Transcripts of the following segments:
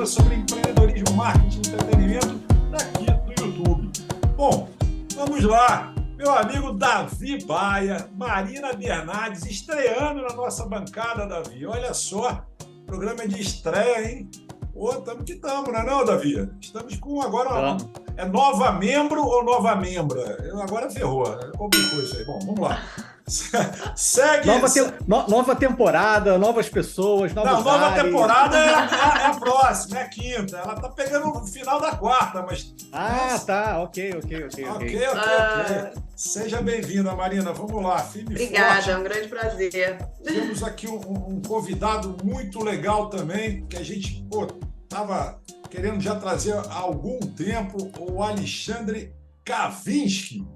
dúvidas sobre empreendedorismo, marketing e entretenimento aqui no YouTube. Bom, vamos lá. Meu amigo Davi Baia, Marina Bernardes, estreando na nossa bancada, Davi. Olha só, programa de estreia, hein? Pô, estamos que estamos, não é não, Davi? Estamos com agora... É nova membro ou nova membra? Agora ferrou, complicou isso aí. Bom, vamos lá. Segue. Nova temporada, novas pessoas, novos Não, nova ares. temporada é a próxima, é a quinta. Ela tá pegando o final da quarta, mas... Tá, ok. Ok. Seja bem-vinda, Marina. Vamos lá, firme e Obrigada, forte. é um grande prazer. Temos aqui um convidado muito legal também, que a gente estava querendo já trazer há algum tempo, o Alexandre Kavinsky.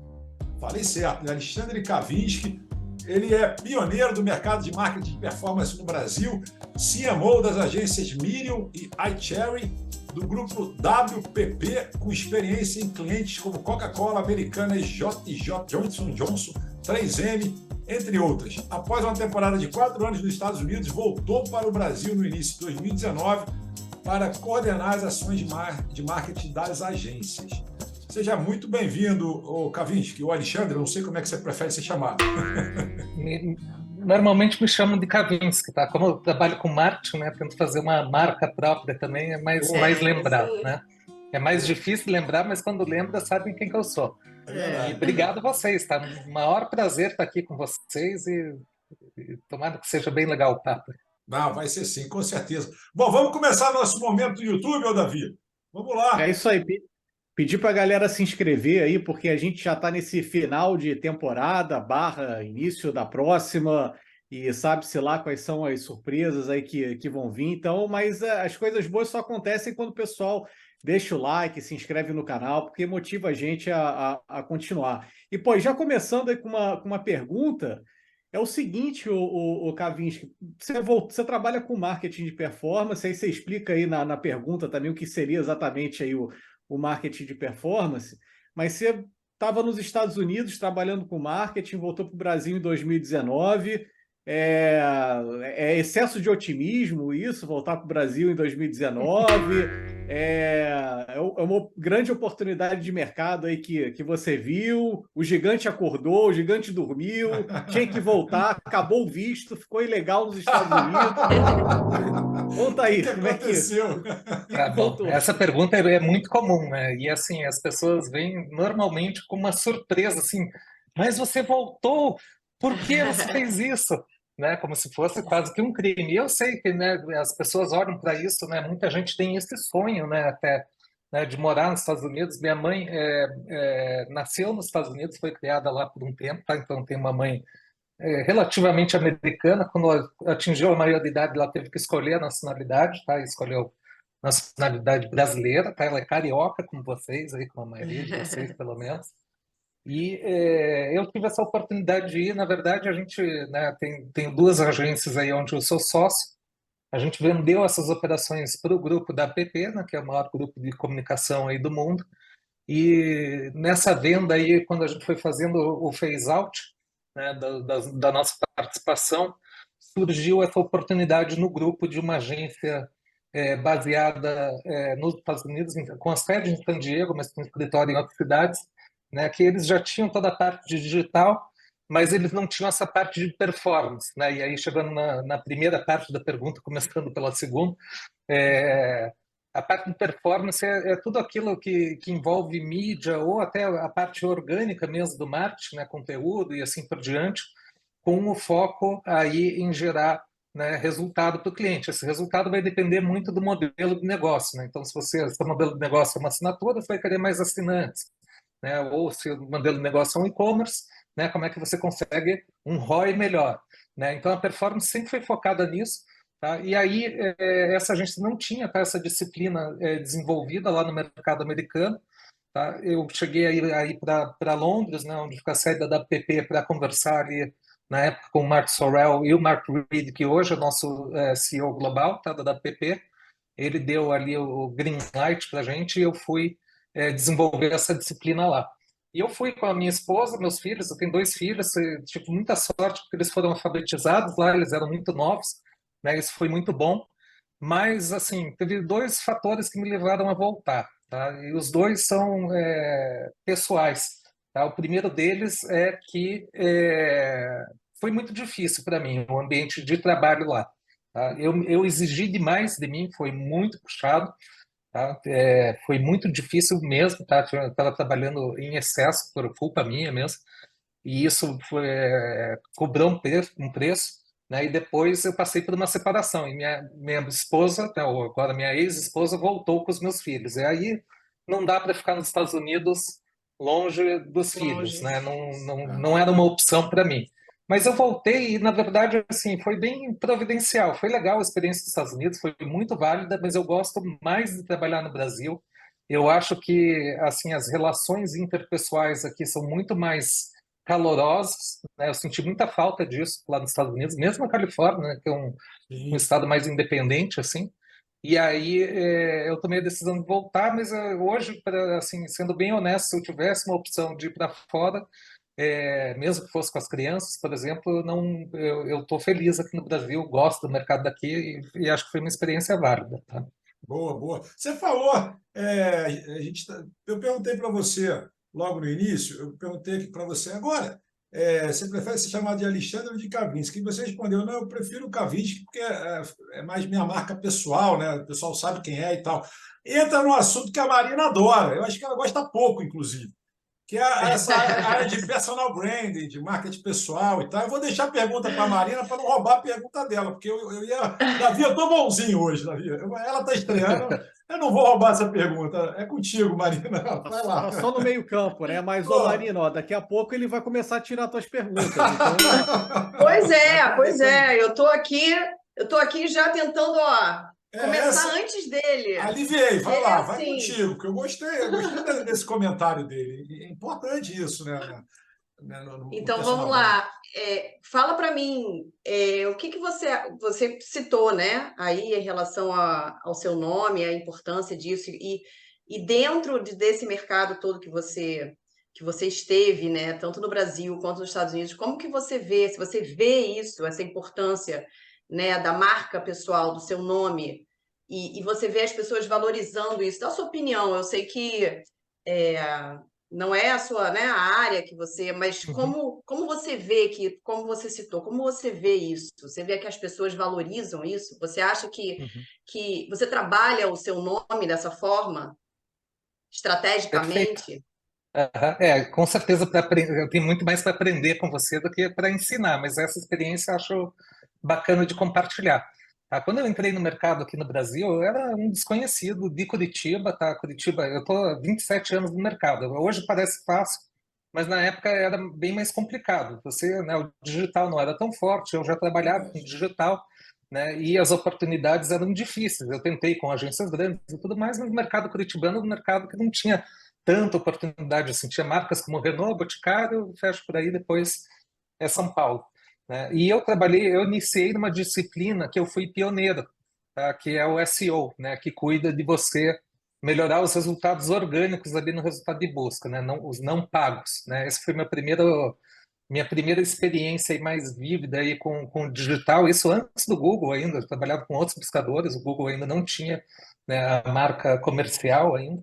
Falei certo, né? Alexandre Kavinsky. Ele é pioneiro do mercado de marketing de performance no Brasil, CMO das agências Miriam e iCherry, do grupo WPP, com experiência em clientes como Coca-Cola, Americanas, J&J, Johnson & Johnson, 3M, entre outras. Após uma temporada de 4 anos nos Estados Unidos, voltou para o Brasil no início de 2019 para coordenar as ações de marketing das agências. Seja muito bem-vindo, Kavinsky, o Alexandre, não sei como é que você prefere ser chamado. Normalmente me chamam de Kavinsky, tá? Como eu trabalho com marketing, né, tento fazer uma marca própria também, é mais lembrado, né? É mais difícil lembrar, mas quando lembra, sabem quem que eu sou. E obrigado a vocês, tá? Um maior prazer estar aqui com vocês e tomara que seja bem legal o papo. Não, vai ser sim, com certeza. Bom, vamos começar nosso momento do YouTube, Davi? Vamos lá. É isso aí. Pedir para a galera se inscrever aí, porque a gente já está nesse final de temporada, início da próxima, e sabe-se lá quais são as surpresas aí que vão vir. Então, mas as coisas boas só acontecem quando o pessoal deixa o like, se inscreve no canal, porque motiva a gente a continuar. E, pô, já começando aí com uma pergunta, é o seguinte, o Kavinsky, você trabalha com marketing de performance, aí você explica aí na pergunta também o que seria exatamente aí o marketing de performance, mas você estava nos Estados Unidos trabalhando com marketing, voltou para o Brasil em 2019. É excesso de otimismo isso, voltar para o Brasil em 2019? É uma grande oportunidade de mercado aí que você viu, o gigante acordou, o gigante dormiu, tinha que voltar, acabou o visto, ficou ilegal nos Estados Unidos. Conta aí, como é que aconteceu? Tá bom. Essa pergunta é muito comum, né? E assim, as pessoas vêm normalmente com uma surpresa, assim, mas você voltou, por que você fez isso? Né? Como se fosse quase que um crime. E eu sei que, né, as pessoas olham para isso, né? Muita gente tem esse sonho, né, até, né, de morar nos Estados Unidos. Minha mãe nasceu nos Estados Unidos, foi criada lá por um tempo, tá? Então tem uma mãe relativamente americana. Quando atingiu a maioridade, ela teve que escolher a nacionalidade, tá? Escolheu nacionalidade brasileira, tá? Ela é carioca, como vocês, aí, como a maioria de vocês, pelo menos. E eu tive essa oportunidade de ir. Na verdade, a gente, né, tem 2 agências aí onde eu sou sócio. A gente vendeu essas operações para o grupo da PP, né, que é o maior grupo de comunicação aí do mundo. E nessa venda aí, quando a gente foi fazendo o phase-out, né, da nossa participação, surgiu essa oportunidade no grupo de uma agência baseada nos Estados Unidos, com a sede em San Diego, mas com escritório em outras cidades, né, que eles já tinham toda a parte de digital, mas eles não tinham essa parte de performance, né? E aí, chegando na primeira parte da pergunta, começando pela segunda, a parte de performance é tudo aquilo que envolve mídia ou até a parte orgânica mesmo do marketing, né, conteúdo e assim por diante, com o foco aí em gerar, né, resultado para o cliente. Esse resultado vai depender muito do modelo de negócio, né? Então, se o modelo de negócio é uma assinatura, você vai querer mais assinantes, né? Ou se o modelo de negócio é um e-commerce, né, como é que você consegue um ROI melhor, né? Então, a performance sempre foi focada nisso. Tá? E aí, essa agência não tinha, tá, essa disciplina desenvolvida lá no mercado americano. Tá? Eu cheguei aí para Londres, né, onde fica a sede da PP, para conversar ali, na época, com o Mark Sorrell e o Mark Reed, que hoje é o nosso CEO global, tá, da PP. Ele deu ali o green light para a gente e eu fui desenvolver essa disciplina lá. E eu fui com a minha esposa, meus filhos, eu tenho 2 filhos, tive muita sorte porque eles foram alfabetizados lá, eles eram muito novos, né? Isso foi muito bom. mas assim, teve dois fatores que me levaram a voltar, tá? E os dois são pessoais, tá? O primeiro deles é que foi muito difícil para mim o ambiente de trabalho lá, tá? Eu exigi demais de mim, foi muito puxado, tá? Foi muito difícil mesmo, tá? Eu estava trabalhando em excesso por culpa minha mesmo, e isso cobrou um preço, né? E depois eu passei por uma separação, e minha esposa, né, ou agora minha ex-esposa, voltou com os meus filhos. E aí não dá para ficar nos Estados Unidos longe dos filhos, Longe. né? Não era uma opção para mim. Mas eu voltei e, na verdade, assim, foi bem providencial. Foi legal a experiência dos Estados Unidos, foi muito válida, mas eu gosto mais de trabalhar no Brasil. Eu acho que, assim, as relações interpessoais aqui são muito mais calorosos, né? Eu senti muita falta disso lá nos Estados Unidos, mesmo na Califórnia, né, que é um Sim. estado mais independente, assim. E aí eu tomei a decisão de voltar, mas hoje, assim, sendo bem honesto, se eu tivesse uma opção de ir para fora, mesmo que fosse com as crianças, por exemplo, eu estou feliz aqui no Brasil, gosto do mercado daqui e acho que foi uma experiência válida, tá? Boa, boa. Você falou, eu perguntei para você logo no início, eu perguntei aqui para você agora, você prefere ser chamado de Alexandre ou de Kavinsky? E você respondeu, não, eu prefiro o Kavinsky porque é mais minha marca pessoal, né? O pessoal sabe quem é e tal. Entra num assunto que a Marina adora, eu acho que ela gosta pouco, inclusive, que é essa área de personal branding, de marketing pessoal e tal. Eu vou deixar a pergunta para a Marina para não roubar a pergunta dela, porque eu ia. Davi, eu estou bonzinho hoje, Davi. Ela está estreando, eu não vou roubar essa pergunta. É contigo, Marina. Vai lá. Tá só no meio-campo, né? Mas, ô Pô. Marina, ó, daqui a pouco ele vai começar a tirar tuas perguntas. Então, Pois é, eu tô aqui já tentando, ó, começar antes dele. Aliviei, vai Ele lá, é vai assim. contigo, porque eu gostei desse comentário dele. É importante isso, né? No Então personal vamos lá. Fala para mim, o que você citou, né? Aí em relação ao seu nome, a importância disso e dentro desse mercado todo que você esteve, né? Tanto no Brasil quanto nos Estados Unidos, como que você vê? Se você vê isso, essa importância, né? Da marca pessoal, do seu nome e você vê as pessoas valorizando isso. Da sua opinião, eu sei que não é a sua, né, a área que você, mas Uhum. como você vê como você citou, como você vê isso? Você vê que as pessoas valorizam isso? Você acha Uhum. que você trabalha o seu nome dessa forma, Perfeito. estrategicamente? Aham. Com certeza eu tenho muito mais para aprender com você do que para ensinar, mas essa experiência eu acho bacana de compartilhar. Tá? Quando eu entrei no mercado aqui no Brasil, eu era um desconhecido de Curitiba, tá? Curitiba, eu estou há 27 anos no mercado. Hoje parece fácil, mas na época era bem mais complicado. Né, o digital não era tão forte, eu já trabalhava com digital, né, e as oportunidades eram difíceis. Eu tentei com agências grandes e tudo mais, mas o mercado curitibano era um mercado que não tinha tanta oportunidade assim. Tinha marcas como Renault, Boticário, fecho por aí, depois é São Paulo, né? E eu iniciei numa disciplina que eu fui pioneiro, tá? Que é o SEO, né? Que cuida de você melhorar os resultados orgânicos ali no resultado de busca, né? Não, os não pagos, né? Esse foi minha primeira experiência aí mais vívida aí com o digital, isso antes do Google ainda, eu trabalhava com outros buscadores, o Google ainda não tinha, né, a marca comercial ainda.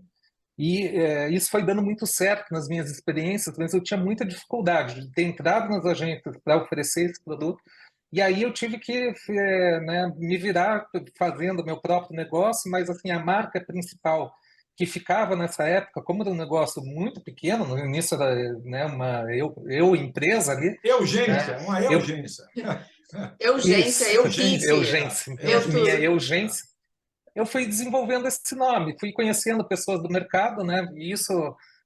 E isso foi dando muito certo nas minhas experiências, mas eu tinha muita dificuldade de ter entrado nas agências para oferecer esse produto. E aí eu tive que né, me virar fazendo meu próprio negócio, mas assim a marca principal que ficava nessa época, como era um negócio muito pequeno, no início era, né, uma eu empresa ali, Eugência, né, uma eu eugência. Eugência, isso, Eutice, Eugência, eu minha tudo. Eugência, eu fui desenvolvendo esse nome, fui conhecendo pessoas do mercado, né? E isso,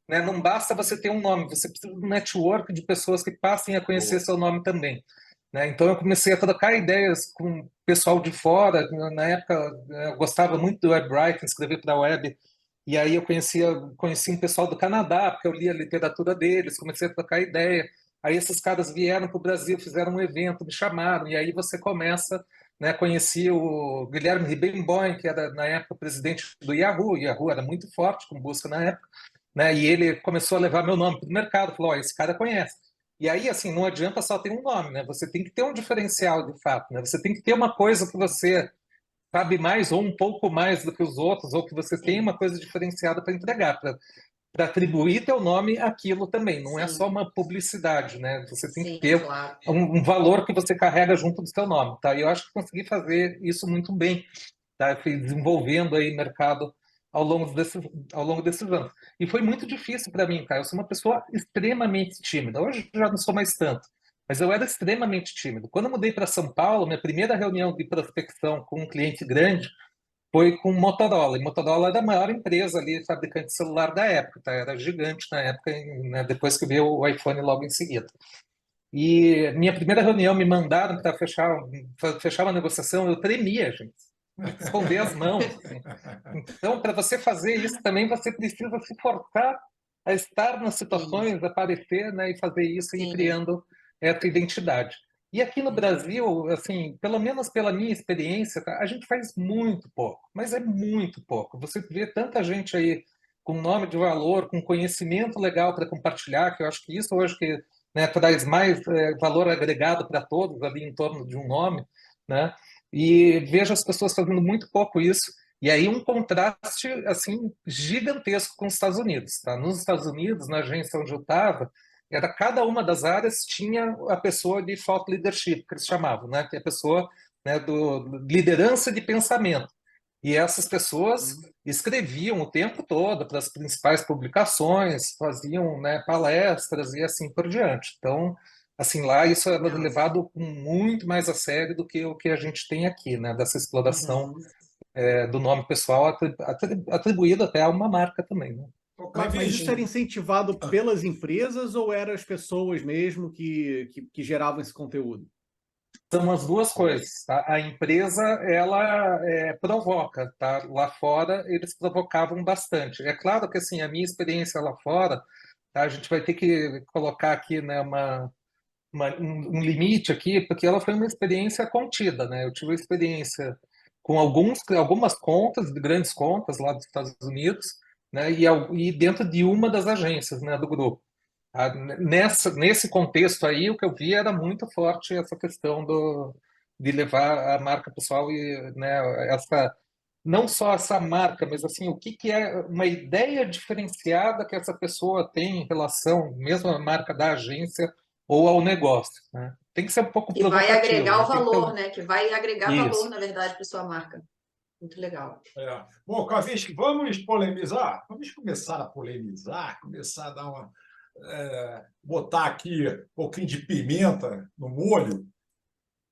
né, não basta você ter um nome, você precisa de um network de pessoas que passem a conhecer Boa. seu nome também, né? Então eu comecei a trocar ideias com o pessoal de fora. Na época eu gostava muito do WebWriting, escrever para a web, e aí eu conheci um pessoal do Canadá, porque eu lia a literatura deles, comecei a trocar ideia. Aí esses caras vieram para o Brasil, fizeram um evento, me chamaram, e aí você começa, né, conheci o Guilherme Ribemboim, que era na época presidente do Yahoo. O Yahoo era muito forte com busca na época, né, e ele começou a levar meu nome para o mercado, falou: esse cara conhece. E aí, assim, não adianta só ter um nome, né? Você tem que ter um diferencial de fato, né? Você tem que ter uma coisa que você sabe mais ou um pouco mais do que os outros, ou que você tem uma coisa diferenciada para entregar, para atribuir teu nome àquilo também. Não é só Sim, uma publicidade, né? Você tem que sim, ter claro. um valor que você carrega junto do seu nome, tá? E eu acho que consegui fazer isso muito bem, tá? Eu fui desenvolvendo aí mercado ao longo desses anos. E foi muito difícil para mim, cara. Eu sou uma pessoa extremamente tímida. Hoje eu já não sou mais tanto, mas eu era extremamente tímido. Quando eu mudei para São Paulo, minha primeira reunião de prospecção com um cliente grande foi com Motorola. E Motorola era a maior empresa ali, fabricante de celular da época, tá? Era gigante na época, né? Depois que veio o iPhone logo em seguida. E minha primeira reunião me mandaram para fechar uma negociação, eu tremia, gente. Esconder as mãos, assim. Então, para você fazer isso também, você precisa se forçar a estar nas Sim, situações, aparecer, né, e fazer isso e ir sim. criando essa identidade. E aqui no Brasil, assim, pelo menos pela minha experiência, tá, a gente faz muito pouco, mas é muito pouco. Você vê tanta gente aí com nome de valor, com conhecimento legal para compartilhar, que eu acho que isso hoje que, né, traz mais valor agregado para todos ali em torno de um nome, né? E vejo as pessoas fazendo muito pouco isso. E aí um contraste assim gigantesco com os Estados Unidos, tá? Nos Estados Unidos, na agência onde eu estava, era cada uma das áreas tinha a pessoa de thought leadership, que eles chamavam, né? Que é a pessoa, né, do liderança de pensamento. E essas pessoas escreviam o tempo todo para as principais publicações, faziam, né, palestras e assim por diante. Então, assim, lá isso era Legal. levado com muito mais a sério do que o que a gente tem aqui, né? Dessa exploração Uhum. do nome pessoal atribuído até a uma marca também, né? Ô, Mas isso era Clavijo, incentivado pelas empresas ou eram as pessoas mesmo que geravam esse conteúdo? São as duas coisas, tá? A empresa, ela provoca, tá? Lá fora, eles provocavam bastante. É claro que, assim, a minha experiência lá fora, tá? A gente vai ter que colocar aqui, né, um limite aqui, porque ela foi uma experiência contida, né? Eu tive uma experiência com algumas contas, de grandes contas lá dos Estados Unidos, né? E dentro de uma das agências, né, do grupo. Nesse contexto aí, o que eu vi era muito forte essa questão de levar a marca pessoal e, né, não só essa marca, mas assim, o que é uma ideia diferenciada que essa pessoa tem em relação, mesmo à marca da agência ou ao negócio, né? Tem que ser um pouco Que vai provocativo, agregar né? o Tem que ter valor, né? Que vai agregar valor, isso. na verdade, para sua marca. Muito legal. é. Bom, Kavinsky, vamos polemizar? Vamos começar a polemizar, começar a dar botar aqui um pouquinho de pimenta no molho.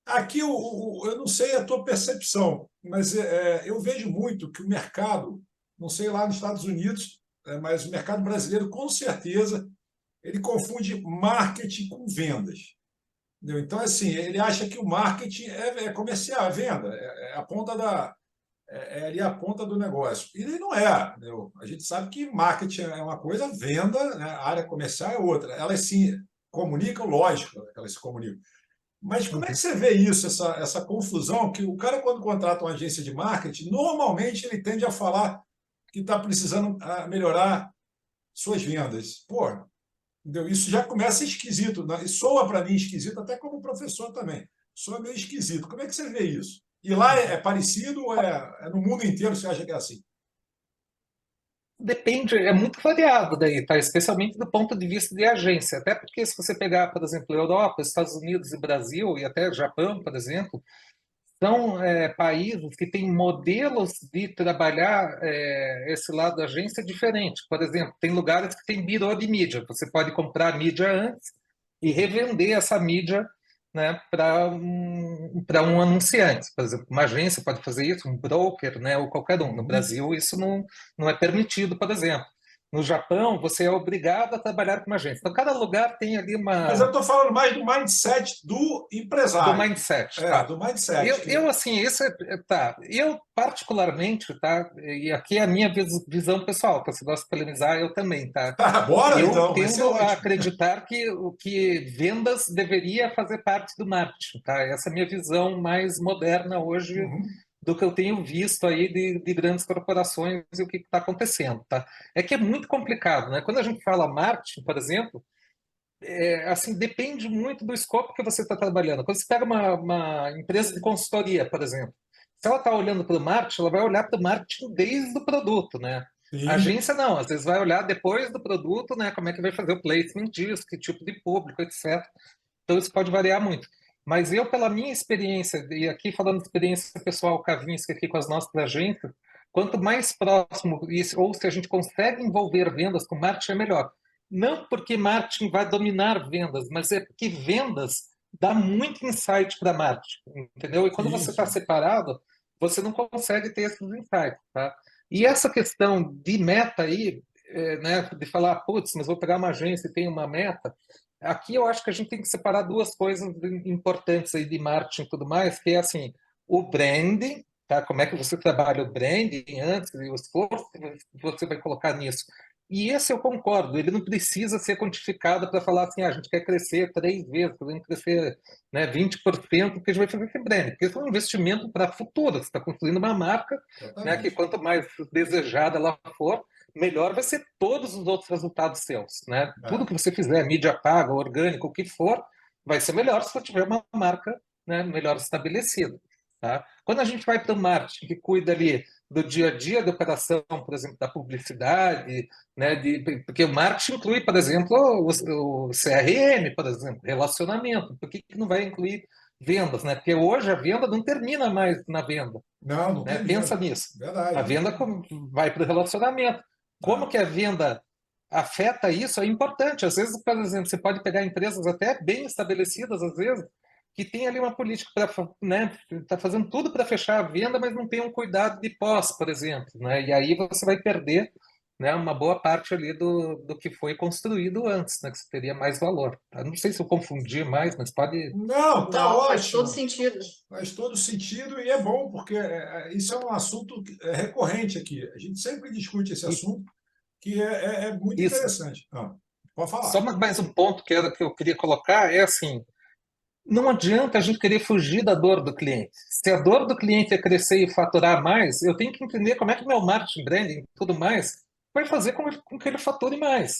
Aqui eu não sei a tua percepção, mas eu vejo muito que o mercado, não sei lá nos Estados Unidos, mas o mercado brasileiro, com certeza, ele confunde marketing com vendas. Entendeu? Então, assim, ele acha que o marketing é comercial, é venda, é a ponta ali a ponta do negócio. E ele não é. Entendeu? A gente sabe que marketing é uma coisa, venda, né, a área comercial é outra. Elas se comunicam, lógico, que elas se comunicam. Mas como é que Uhum. você vê isso, essa confusão, que o cara, quando contrata uma agência de marketing, normalmente ele tende a falar que está precisando melhorar suas vendas. Pô, entendeu? Isso já começa esquisito, né? E soa para mim esquisito, até como professor também. Soa meio esquisito. Como é que você vê isso? E lá é parecido ou é no mundo inteiro você acha que é assim? Depende, é muito variado daí, tá? Especialmente do ponto de vista de agência. Até porque se você pegar, por exemplo, Europa, Estados Unidos e Brasil, e até Japão, por exemplo, são países que têm modelos de trabalhar esse lado da agência diferente. Por exemplo, tem lugares que tem birô de mídia. Você pode comprar mídia antes e revender essa mídia, né, para um anunciante. Por exemplo, uma agência pode fazer isso, um broker, né, ou qualquer um. No Uhum. Brasil, isso não é permitido, por exemplo. No Japão, você é obrigado a trabalhar com uma agência. Então, cada lugar tem ali Mas eu estou falando mais do mindset do do empresário. mindset, tá? Do mindset. Eu assim, tá. Eu particularmente, tá? E aqui é a minha visão pessoal, que você gosta de polemizar, eu também, tá? Bora, Eu então, tendo a excelente. acreditar que o que vendas deveria fazer parte do marketing, tá? Essa é a minha visão mais moderna hoje Uhum. do que eu tenho visto aí de grandes corporações e o que está acontecendo, tá? É que é muito complicado, né? Quando a gente fala marketing, por exemplo, assim, depende muito do escopo que você está trabalhando. Quando você pega uma empresa de consultoria, por exemplo, Se ela está olhando para o marketing, ela vai olhar para o marketing desde o produto, né? A Sim, agência não, às vezes vai olhar depois do produto, né? Como é que vai fazer o placement disso, que tipo de público, etc. Então isso pode variar muito. Mas eu, pela minha experiência, e aqui falando de experiência pessoal, Kavinsky, aqui com as nossas agências, quanto mais próximo, ou se a gente consegue envolver vendas com marketing, é melhor. Não porque marketing vai dominar vendas, mas é porque vendas dá muito insight para marketing, entendeu? E quando sim, você está sim. separado, você não consegue ter esses insights, tá? E essa questão de meta aí, né, de falar, putz, mas vou pegar uma agência e tem uma meta, aqui eu acho que a gente tem que separar duas coisas importantes aí de marketing e tudo mais, que é assim, o branding, tá? Como é que você trabalha o branding antes e o esforço que você vai colocar nisso. E esse eu concordo, ele não precisa ser quantificado para falar assim, a gente quer crescer 3 vezes, queremos crescer, né, 20%, porque a gente vai fazer esse branding, porque isso é um investimento para futuro, você está construindo uma marca, né, que Exatamente. quanto mais desejada ela for, melhor vai ser todos os outros resultados seus, né? Tudo É. que você fizer, mídia paga, orgânico, o que for, vai ser melhor se você tiver uma marca, né, melhor estabelecida, tá? Quando a gente vai para o marketing, que cuida ali do dia a dia da operação, por exemplo, da publicidade, né, porque o marketing inclui, por exemplo, o CRM, por exemplo, relacionamento. Por que não vai incluir vendas, né? Porque hoje a venda não termina mais na venda, Não, não né? Pensa termina. nisso. A Verdade, não venda termina. vai para o relacionamento. Como Ah, que a venda afeta isso é importante. Às vezes, por exemplo, você pode pegar empresas até bem estabelecidas, às vezes, que tem ali uma política para, né, tá fazendo tudo para fechar a venda, mas não tem um cuidado de pós, por exemplo, né? E aí você vai perder, né, uma boa parte ali do que foi construído antes, né, que você teria mais valor. Eu não sei se eu confundi mais, mas pode. não, tá Não, faz todo ótimo. sentido. Faz todo sentido e é bom, porque isso é um assunto recorrente aqui. A gente sempre discute esse E assunto, que é muito isso. interessante. Ah, pode Só falar. mais um ponto que eu queria colocar é assim. Não adianta a gente querer fugir da dor do cliente. Se a dor do cliente é crescer e faturar mais, eu tenho que entender como é que meu marketing, branding e tudo mais vai fazer com que ele fature mais.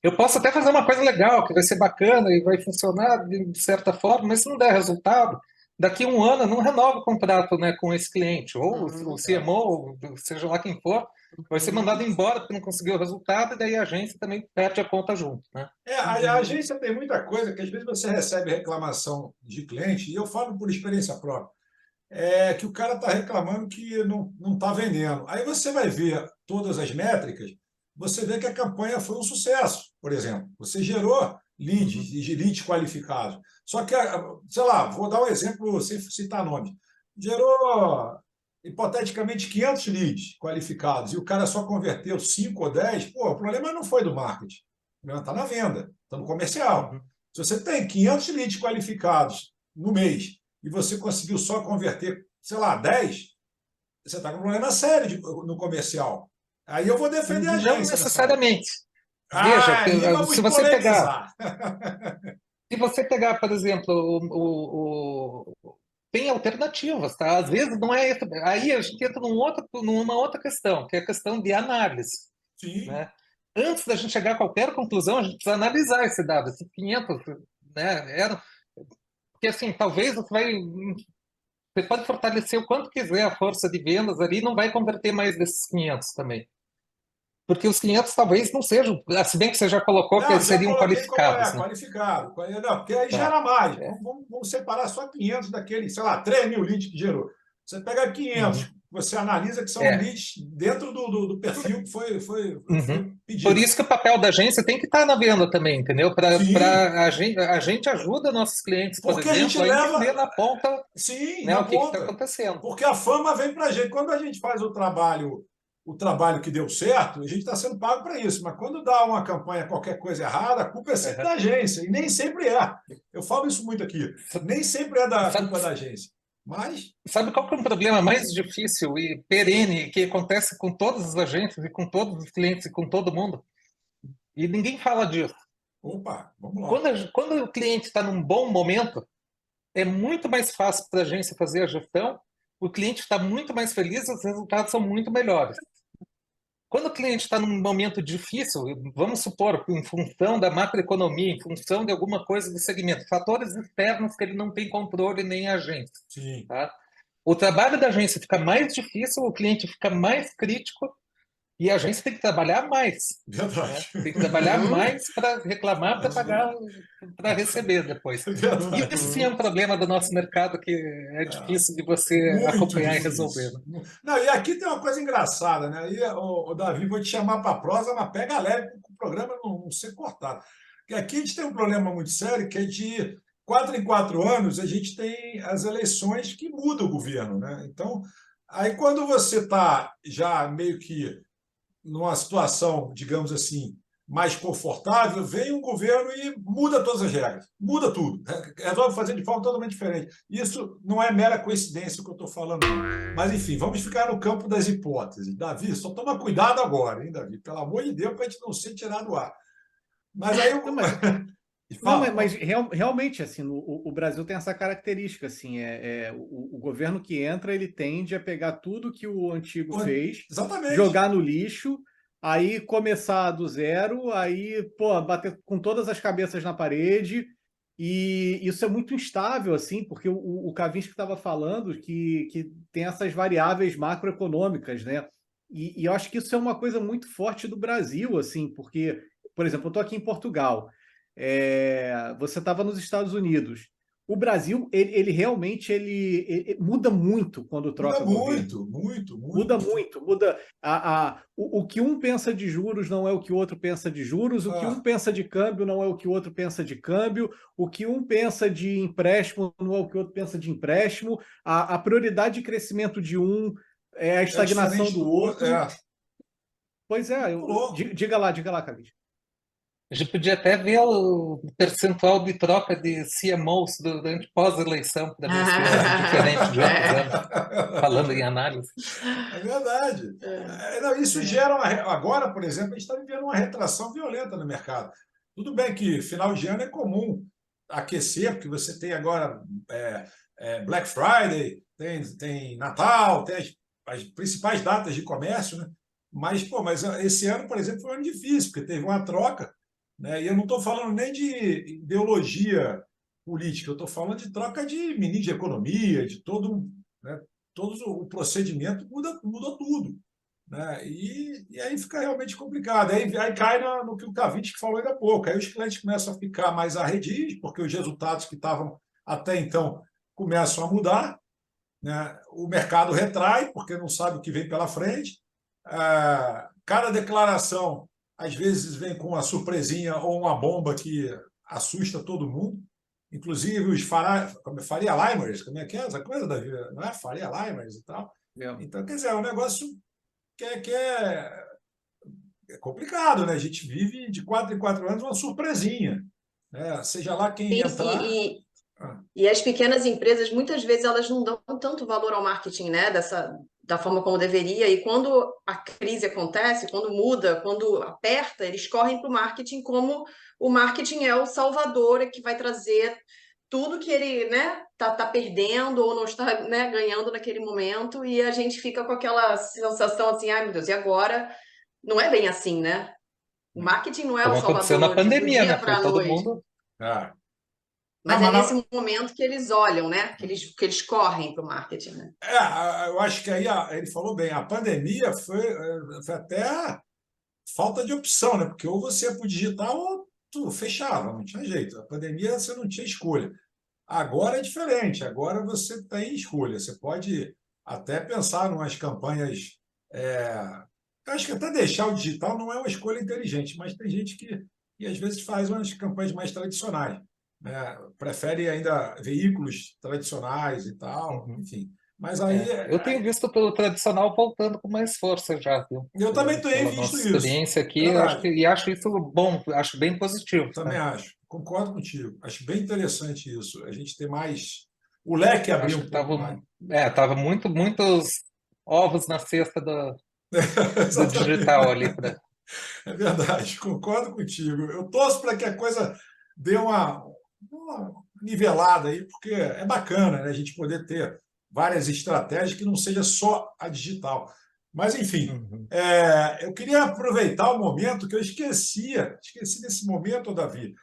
Eu posso até fazer uma coisa legal, que vai ser bacana e vai funcionar de certa forma, mas se não der resultado, daqui a um ano eu não renovo o contrato, né, com esse cliente, ou o Uhum, É. CMO, seja lá quem for, vai ser uhum, mandado embora porque não conseguiu o resultado, e daí a agência também perde a conta junto, né? A uhum. agência tem muita coisa que às vezes você recebe reclamação de cliente, e eu falo por experiência própria, que o cara está reclamando que não está vendendo. Aí você vai ver todas as métricas, você vê que a campanha foi um sucesso, por exemplo. Você gerou Uhum. leads qualificados. Só que, sei lá, vou dar um exemplo sem citar nome. Gerou, hipoteticamente, 500 leads qualificados e o cara só converteu 5 ou 10, pô, o problema não foi do marketing. O problema está na venda, está no comercial. Uhum. Se você tem 500 leads qualificados no mês e você conseguiu só converter, sei lá, 10, você está com um problema sério no comercial. Aí eu vou defender a Não agência nessa hora. necessariamente. Veja, Aí vamos polemizar. se você pegar, por exemplo, tem alternativas, tá? Às vezes não é isso. Aí a gente entra numa outra questão, que é a questão de análise, Sim. né? Antes da gente chegar a qualquer conclusão, a gente precisa analisar esse dado, esses 500, né? Porque assim, talvez você pode fortalecer o quanto quiser a força de vendas ali, não vai converter mais desses 500 também. Porque os 500 talvez não sejam, se bem que você já colocou que Não, já seriam coloquei como qualificados, né? qualificado. Não, porque aí Tá. gera mais. É. Vamos separar só 500 daquele, sei lá, 3 mil leads que gerou. Você pega 500, Uhum. você analisa que são É. leads dentro do perfil que foi Uhum. Por pedido. isso que o papel da agência tem que estar na venda também, entendeu? Sim, A gente ajuda nossos clientes, por porque a gente exemplo, a entender leva, na ponta, sim, né, na o que está ponta. acontecendo. Porque a fama vem para a gente. Quando a gente faz o trabalho que deu certo, a gente está sendo pago para isso. Mas quando dá uma campanha, qualquer coisa errada, a culpa é sempre Uhum. da agência. E nem sempre é. Eu falo isso muito aqui. Nem sempre é da Sabe, culpa da agência. Mas, sabe qual que é um problema mais difícil e perene que acontece com todas as agências e com todos os clientes e com todo mundo? E ninguém fala disso. opa, vamos lá. Quando o cliente está num bom momento, é muito mais fácil para a agência fazer a gestão, o cliente está muito mais feliz, os resultados são muito melhores. Quando o cliente está num momento difícil, vamos supor, em função da macroeconomia, em função de alguma coisa do segmento, fatores externos que ele não tem controle nem a agência, Sim, tá? o trabalho da agência fica mais difícil, o cliente fica mais crítico e a agência tem que trabalhar mais, né? Verdade. Tem que trabalhar Uhum. mais para reclamar, para pagar, para receber depois. E Verdade. esse sim é um problema do nosso mercado que é difícil de você Muito acompanhar e difícil. resolver, né? Não, e aqui tem uma coisa engraçada, né? Aí, Davi, vou te chamar para a prosa, mas pega leve para o programa não ser cortado. Porque aqui a gente tem um problema muito sério, que é de 4 em 4 anos a gente tem as eleições que mudam o governo, né? Então, aí quando você está já meio que numa situação, digamos assim, mais confortável, vem um governo e muda todas as regras, muda tudo, resolve fazer de forma totalmente diferente. Isso não é mera coincidência o que eu estou falando, não. Mas, enfim, vamos ficar no campo das hipóteses. Davi, só toma cuidado agora, hein, Davi? Pelo amor de Deus, para a gente não ser tirado do ar. Mas aí eu... Não, mas, não, Fala. realmente, assim, o Brasil tem essa característica, assim, o governo que entra, ele tende a pegar tudo que o antigo fez, Exatamente. jogar no lixo, aí começar do zero, aí, pô, bater com todas as cabeças na parede, e isso é muito instável, assim, porque o Kavinsky estava falando que tem essas variáveis macroeconômicas, né? E eu acho que isso é uma coisa muito forte do Brasil, assim, porque, por exemplo, eu estou aqui em Portugal, você estava nos Estados Unidos. O Brasil, ele realmente ele muda muito quando troca Muda governo. muito. Muda muito, muda o que um pensa de juros não é o que o outro pensa de juros, o que um pensa de câmbio não é o que o outro pensa de câmbio, o que um pensa de empréstimo não é o que o outro pensa de empréstimo, a prioridade de crescimento de um é a estagnação do outro. Pois é, diga lá, Cavite. A gente podia até ver o percentual de troca de CMOs durante pós-eleição para ver se é diferente de outros anos, falando em análise. É verdade. Não, isso gera agora, por exemplo, a gente está vivendo uma retração violenta no mercado. Tudo bem que final de ano é comum aquecer, porque você tem agora Black Friday, tem Natal, tem as principais datas de comércio, né? Mas esse ano, por exemplo, foi um ano difícil, porque teve uma troca, né? E eu não estou falando nem de ideologia política, eu estou falando de troca de ministro de economia, de todo, né, todo o procedimento mudou tudo, né? E aí fica realmente complicado. Aí cai no que o Kavinsky falou ainda há pouco. Aí os clientes começam a ficar mais arredios, porque os resultados que estavam até então começam a mudar, né? O mercado retrai, porque não sabe o que vem pela frente. Cada declaração às vezes vem com uma surpresinha ou uma bomba que assusta todo mundo, inclusive os Faria Limers, como é que é essa coisa, Davi? Não é? Faria Limers e tal. Então, quer dizer, é um negócio que é complicado, né? A gente vive de 4 em 4 anos uma surpresinha, né? Seja lá quem entrar... E as pequenas empresas, muitas vezes, elas não dão tanto valor ao marketing, né? Da forma como deveria. E quando a crise acontece, quando muda, quando aperta, eles correm para o marketing como o marketing é o salvador que vai trazer tudo que ele, né, tá perdendo ou não está, né, ganhando naquele momento. E a gente fica com aquela sensação assim, ai meu Deus, e agora? Não é bem assim, né? O marketing não é Como o aconteceu na salvador do pandemia, dia né? para Foi a todo noite. mundo... Mas é nesse momento que eles olham, né? Que eles correm para o marketing, né? Eu acho que aí ele falou bem, a pandemia foi até falta de opção, né? Porque ou você ia para o digital ou tu fechava, não tinha jeito. A pandemia você não tinha escolha. Agora é diferente, agora você tem escolha. Você pode até pensar em umas campanhas. Eu acho que até deixar o digital não é uma escolha inteligente, mas tem gente que às vezes faz umas campanhas mais tradicionais, né? Prefere ainda veículos tradicionais e tal, enfim. Mas aí eu tenho visto pelo tradicional voltando com mais força já, viu? eu também tenho Pela visto nossa isso. experiência aqui, acho isso bom, acho bem positivo. Também acho, concordo contigo. Acho bem interessante isso. A gente ter mais. O leque abriu um pouco mais. Tava muitos ovos na cesta do digital ali. É verdade, concordo contigo. Eu torço para que a coisa dê uma nivelada aí, porque é bacana, né, a gente poder ter várias estratégias que não seja só a digital. Mas, enfim, eu queria aproveitar o momento que eu esqueci desse momento, Davi.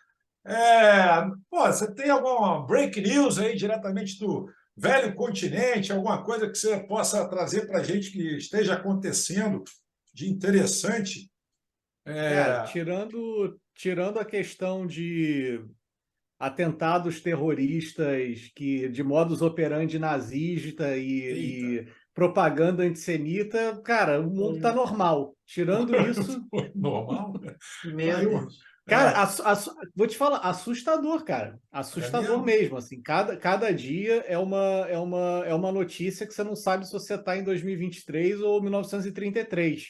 Você tem alguma break news aí diretamente do velho continente, alguma coisa que você possa trazer para a gente que esteja acontecendo de interessante. Cara, tirando a questão de atentados terroristas que de modus operandi nazista e propaganda antissemita, cara, o mundo tá normal. Tirando isso, Foi normal. Meu Aí, Deus. cara, vou te falar, assustador, cara. Assustador mesmo? mesmo, assim. Cada dia é uma notícia que você não sabe se você está em 2023 ou 1933.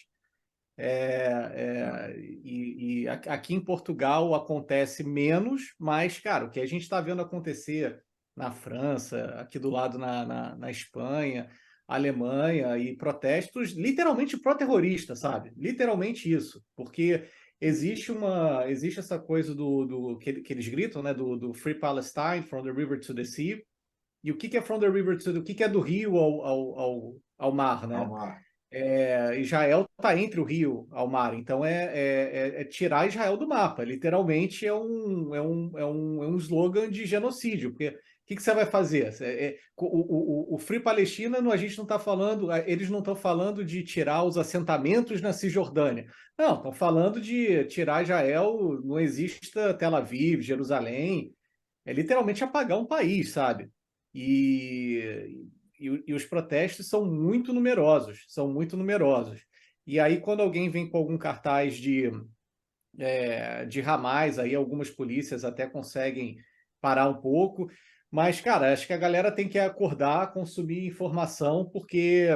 Aqui em Portugal acontece menos, mas, cara, o que a gente está vendo acontecer na França, aqui do lado na Espanha, Alemanha, e protestos literalmente pró-terroristas, sabe? Literalmente isso, porque existe essa coisa que eles gritam, né? Do Free Palestine, from the river to the sea. E o que é from the river to the... O que é do rio ao mar, né? Calma. Israel está entre o rio ao mar, então é tirar Israel do mapa. Literalmente é um slogan de genocídio, porque o que você vai fazer? O Free Palestina, a gente não está falando, eles não estão falando de tirar os assentamentos na Cisjordânia. Não, estão falando de tirar Israel, não exista Tel Aviv, Jerusalém, é literalmente apagar um país, sabe? E os protestos são muito numerosos, são muito numerosos. E aí, quando alguém vem com algum cartaz de Hamas, aí algumas polícias até conseguem parar um pouco. Mas, cara, acho que a galera tem que acordar, consumir informação, porque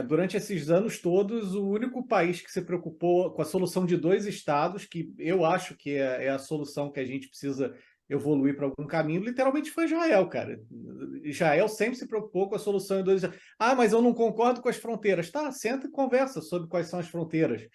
durante esses anos todos, o único país que se preocupou com a solução de 2 estados, que eu acho que é a solução que a gente precisa evoluir para algum caminho, literalmente foi Israel, cara. Israel sempre se preocupou com a solução em 2 estados. Ah, mas eu não concordo com as fronteiras. Tá, senta e conversa sobre quais são as fronteiras.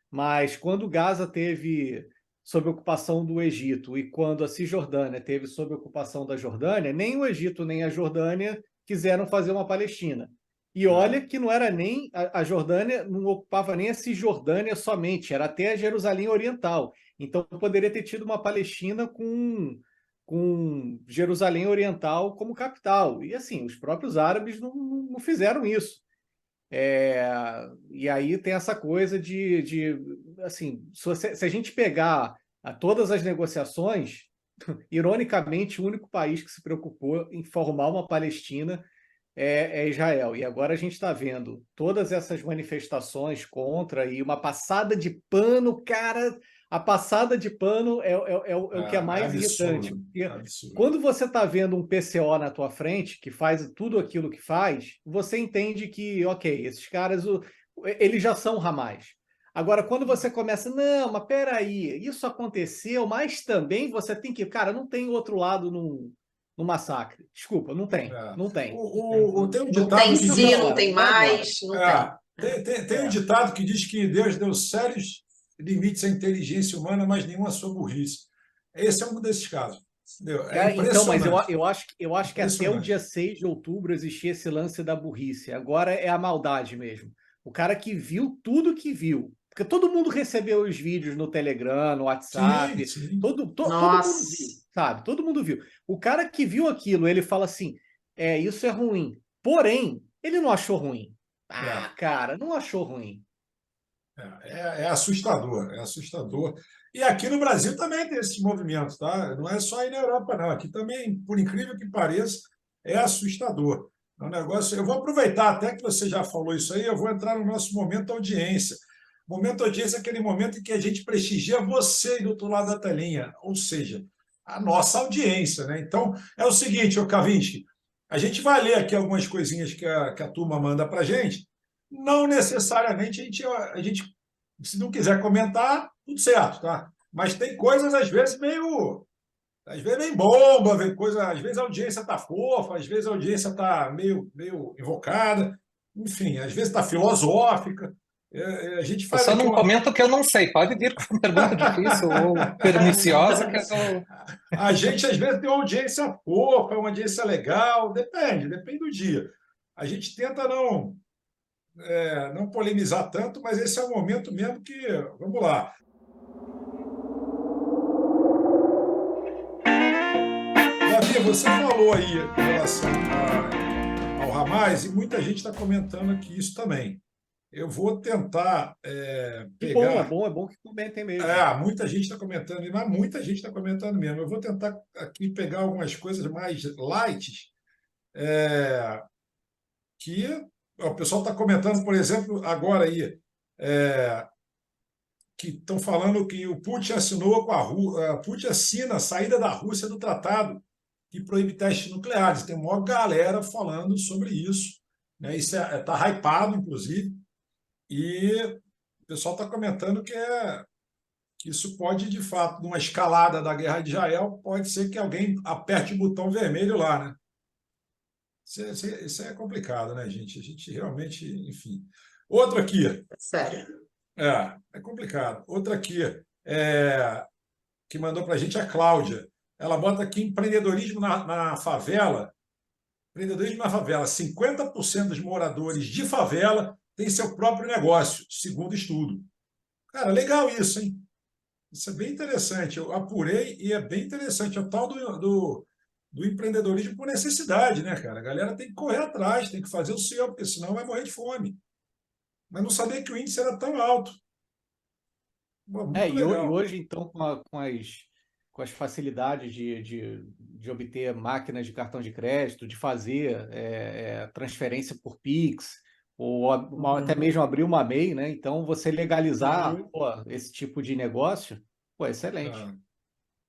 Mas quando Gaza teve sob ocupação do Egito e quando a Cisjordânia teve sob ocupação da Jordânia, nem o Egito nem a Jordânia quiseram fazer uma Palestina. E olha que não era nem a Jordânia, não ocupava nem a Cisjordânia somente, era até a Jerusalém Oriental. Então poderia ter tido uma Palestina com Jerusalém Oriental como capital. E assim, os próprios árabes não fizeram isso. E aí tem essa coisa assim, se a gente pegar todas as negociações, ironicamente, o único país que se preocupou em formar uma Palestina é Israel. E agora a gente está vendo todas essas manifestações contra e uma passada de pano, cara. A passada de pano é o que é mais irritante. Porque absurdo. quando você está vendo um PCO na tua frente, que faz tudo aquilo que faz, você entende que, ok, esses caras, eles já são Hamas. Agora, quando você começa, não, mas peraí, isso aconteceu, mas também você tem que, cara, não tem outro lado no massacre. Desculpa, não tem. Não tem. Tem um Não ditado tem que se, diz, não tem mais, não tem um ditado que diz que Deus deu sérios limites à inteligência humana, mas nenhuma à sua burrice. Esse é um desses casos. Entendeu? É Então, mas impressionante. eu acho que até o dia 6 de outubro existia esse lance da burrice. Agora é a maldade mesmo. O cara que viu tudo que viu. Porque todo mundo recebeu os vídeos no Telegram, no WhatsApp. Sim. Todo mundo Nossa. viu, sabe? Todo mundo viu. O cara que viu aquilo, ele fala assim: isso é ruim. Porém, ele não achou ruim. Cara, não achou ruim. É assustador, é assustador. E aqui no Brasil também tem esses movimentos, tá? Não é só aí na Europa, não. Aqui também, por incrível que pareça, é assustador. É um negócio. Eu vou aproveitar até que você já falou isso aí, eu vou entrar no nosso momento audiência. Momento audiência é aquele momento em que a gente prestigia você aí do outro lado da telinha, ou seja, a nossa audiência, né? Então, é o seguinte, ô Kavinsky, a gente vai ler aqui algumas coisinhas que a turma manda para a gente. Não necessariamente a gente, se não quiser comentar, tudo certo, tá? Mas tem coisas, às vezes, meio bomba, vem coisa, às vezes a audiência está fofa, às vezes a audiência está meio invocada, enfim, às vezes está filosófica. A gente Eu faz só aqui não uma... comento que eu não sei. Pode vir com uma pergunta difícil ou perniciosa que eu... A gente, às vezes, tem uma audiência fofa, uma audiência legal, depende do dia. A gente tenta não polemizar tanto, mas esse é o momento mesmo que... Vamos lá. Davi, você falou aí em relação ao Hamas e muita gente está comentando aqui isso também. Eu vou tentar Que bom, pegar. é bom que comentem mesmo. Muita gente está comentando, e mas muita gente está comentando mesmo. Eu vou tentar aqui pegar algumas coisas mais light, é, que o pessoal está comentando, por exemplo, agora aí, que estão falando que o Putin assinou com a Rússia, Putin assina a saída da Rússia do tratado que proíbe testes nucleares. Tem uma galera falando sobre isso, né? Isso está hypado, inclusive, e o pessoal está comentando que isso pode, de fato, numa escalada da guerra de Israel, pode ser que alguém aperte o botão vermelho lá, né? Isso é complicado, né, gente? A gente realmente, enfim. Outro aqui. Sério. É complicado. Outra aqui, que mandou para a gente a Cláudia. Ela bota aqui empreendedorismo na favela. Empreendedorismo na favela. 50% dos moradores de favela têm seu próprio negócio, segundo estudo. Cara, legal isso, hein? Isso é bem interessante. Eu apurei e é bem interessante. É o tal do empreendedorismo por necessidade, né, cara? A galera tem que correr atrás, tem que fazer o seu, porque senão vai morrer de fome. Mas não sabia que o índice era tão alto. Pô, muito E legal. hoje, então, com as facilidades de obter máquinas de cartão de crédito, de fazer transferência por Pix, ou até mesmo abrir uma MEI, né? Então, você legalizar esse tipo de negócio, é excelente.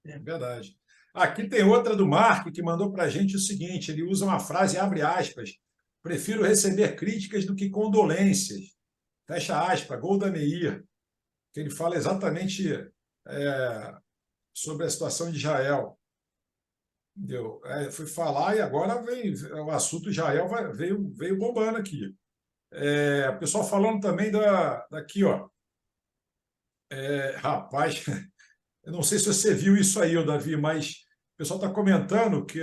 É verdade. Aqui tem outra do Mark que mandou para a gente o seguinte: ele usa uma frase, abre aspas, prefiro receber críticas do que condolências. Fecha aspas, Golda Meir, que ele fala exatamente sobre a situação de Israel. Entendeu? Fui falar e agora vem o assunto Israel veio bombando aqui. O pessoal falando também daqui, ó. Rapaz, eu não sei se você viu isso aí, Davi, mas o pessoal está comentando que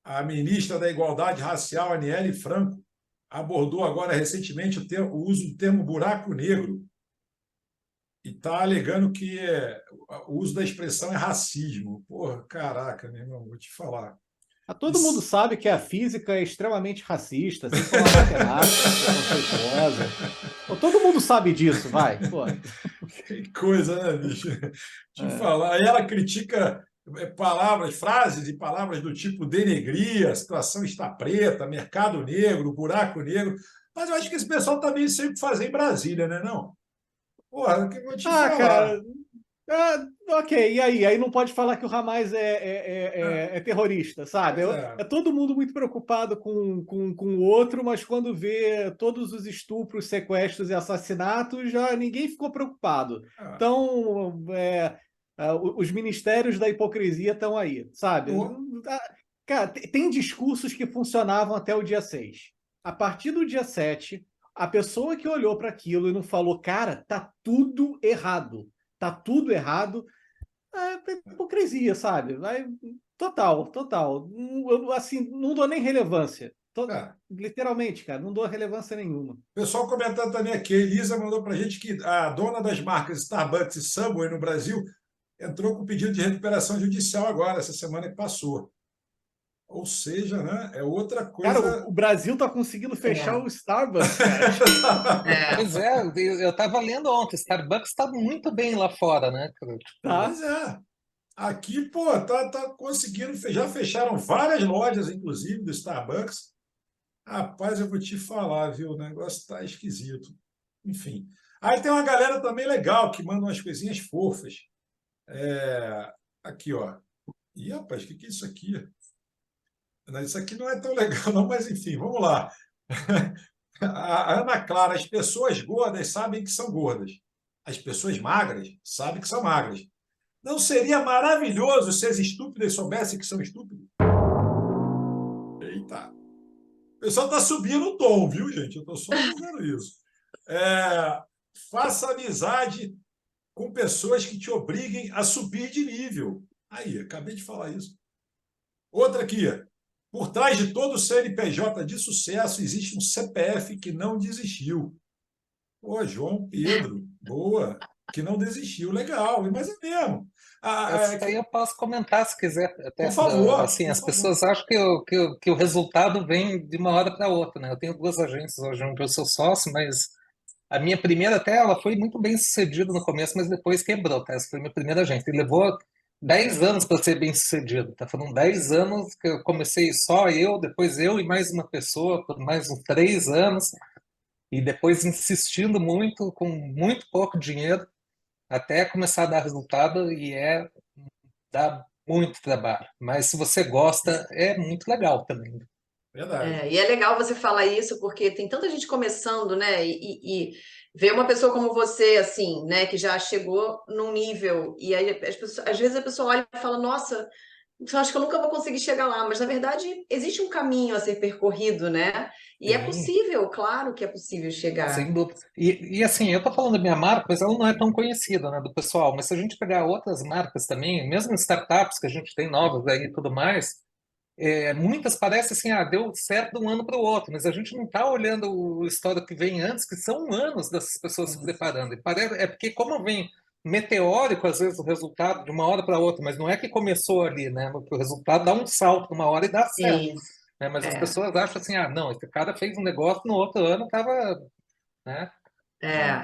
a ministra da Igualdade Racial, Aniele Franco, abordou agora recentemente o uso do termo buraco negro e está alegando que o uso da expressão é racismo. Porra, caraca, meu irmão, vou te falar. Todo mundo sabe que a física é extremamente racista, assim como a matemática é preconceituosa. Todo mundo sabe disso, vai. Pô. Que coisa, né, bicho? Te falar. Aí ela critica frases e palavras do tipo denegrir, a situação está preta, mercado negro, buraco negro. Mas eu acho que esse pessoal está meio sem o que fazer em Brasília, né, não? Porra, o que eu vou te falar? Cara, ok, e aí? Aí não pode falar que o Hamas é terrorista, sabe? Todo mundo muito preocupado com o outro, mas quando vê todos os estupros, sequestros e assassinatos, já ninguém ficou preocupado. Então, os ministérios da hipocrisia estão aí, sabe? Cara, tem discursos que funcionavam até o dia 6. A partir do dia 7, a pessoa que olhou para aquilo e não falou, cara, tá tudo errado. Tá tudo errado. Hipocrisia, sabe? Total. Assim, não dou nem relevância. Literalmente, cara, não dou relevância nenhuma. O pessoal comentando também aqui, a Elisa mandou para a gente que a dona das marcas Starbucks e Subway no Brasil entrou com pedido de recuperação judicial agora, essa semana que passou. Ou seja, né, é outra coisa. Cara, o Brasil tá conseguindo fechar o Starbucks, cara. Pois eu estava lendo ontem, Starbucks está muito bem lá fora, né? Pois é. Aqui, pô, tá conseguindo, já fecharam várias lojas, inclusive, do Starbucks. Rapaz, eu vou te falar, viu? O negócio tá esquisito. Enfim. Aí tem uma galera também legal que manda umas coisinhas fofas. Aqui, ó. Ih, rapaz, o que é isso aqui? Isso aqui não é tão legal, não, mas enfim, vamos lá. A Ana Clara, as pessoas gordas sabem que são gordas. As pessoas magras sabem que são magras. Não seria maravilhoso se as estúpidas soubessem que são estúpidas? Eita! O pessoal está subindo o tom, viu, gente? Eu estou só dizendo isso. Faça amizade com pessoas que te obriguem a subir de nível. Aí, acabei de falar isso. Outra aqui. Por trás de todo CNPJ de sucesso existe um CPF que não desistiu. João Pedro. Boa. que não desistiu. Legal, mas é mesmo. Essa aí eu posso comentar se quiser, até Por favor, assim, por as favor. pessoas acham que o resultado vem de uma hora para outra, né? Eu tenho duas agências hoje onde eu sou sócio, mas a minha primeira até ela foi muito bem sucedida no começo, mas depois quebrou, tá? Essa foi a minha primeira agência. E levou 10 anos para ser bem sucedido, tá? Foram 10 anos que eu comecei só eu, depois eu e mais uma pessoa por mais uns 3 anos, e depois insistindo muito, com muito pouco dinheiro, até começar a dar resultado, dá muito trabalho. Mas se você gosta, é muito legal também. Verdade. E é legal você falar isso, porque tem tanta gente começando, né? E ver uma pessoa como você, assim, né, que já chegou num nível, e aí às vezes a pessoa olha e fala, nossa, eu acho que eu nunca vou conseguir chegar lá, mas na verdade existe um caminho a ser percorrido, né? E é Sim. possível, claro que é possível chegar. Sem dúvida. E assim, eu tô falando da minha marca, mas ela não é tão conhecida, né, do pessoal. Mas se a gente pegar outras marcas também, mesmo startups que a gente tem novas aí e tudo mais, muitas parecem assim, deu certo de um ano para o outro, mas a gente não está olhando o histórico que vem antes, que são anos dessas pessoas se preparando. E parece, é porque como vem meteórico, às vezes, o resultado de uma hora para outra, mas não é que começou ali, né? Porque o resultado dá um salto uma hora e dá certo. Sim, Né? Mas as é, pessoas acham assim, não, esse cara fez um negócio no outro ano, estava, né?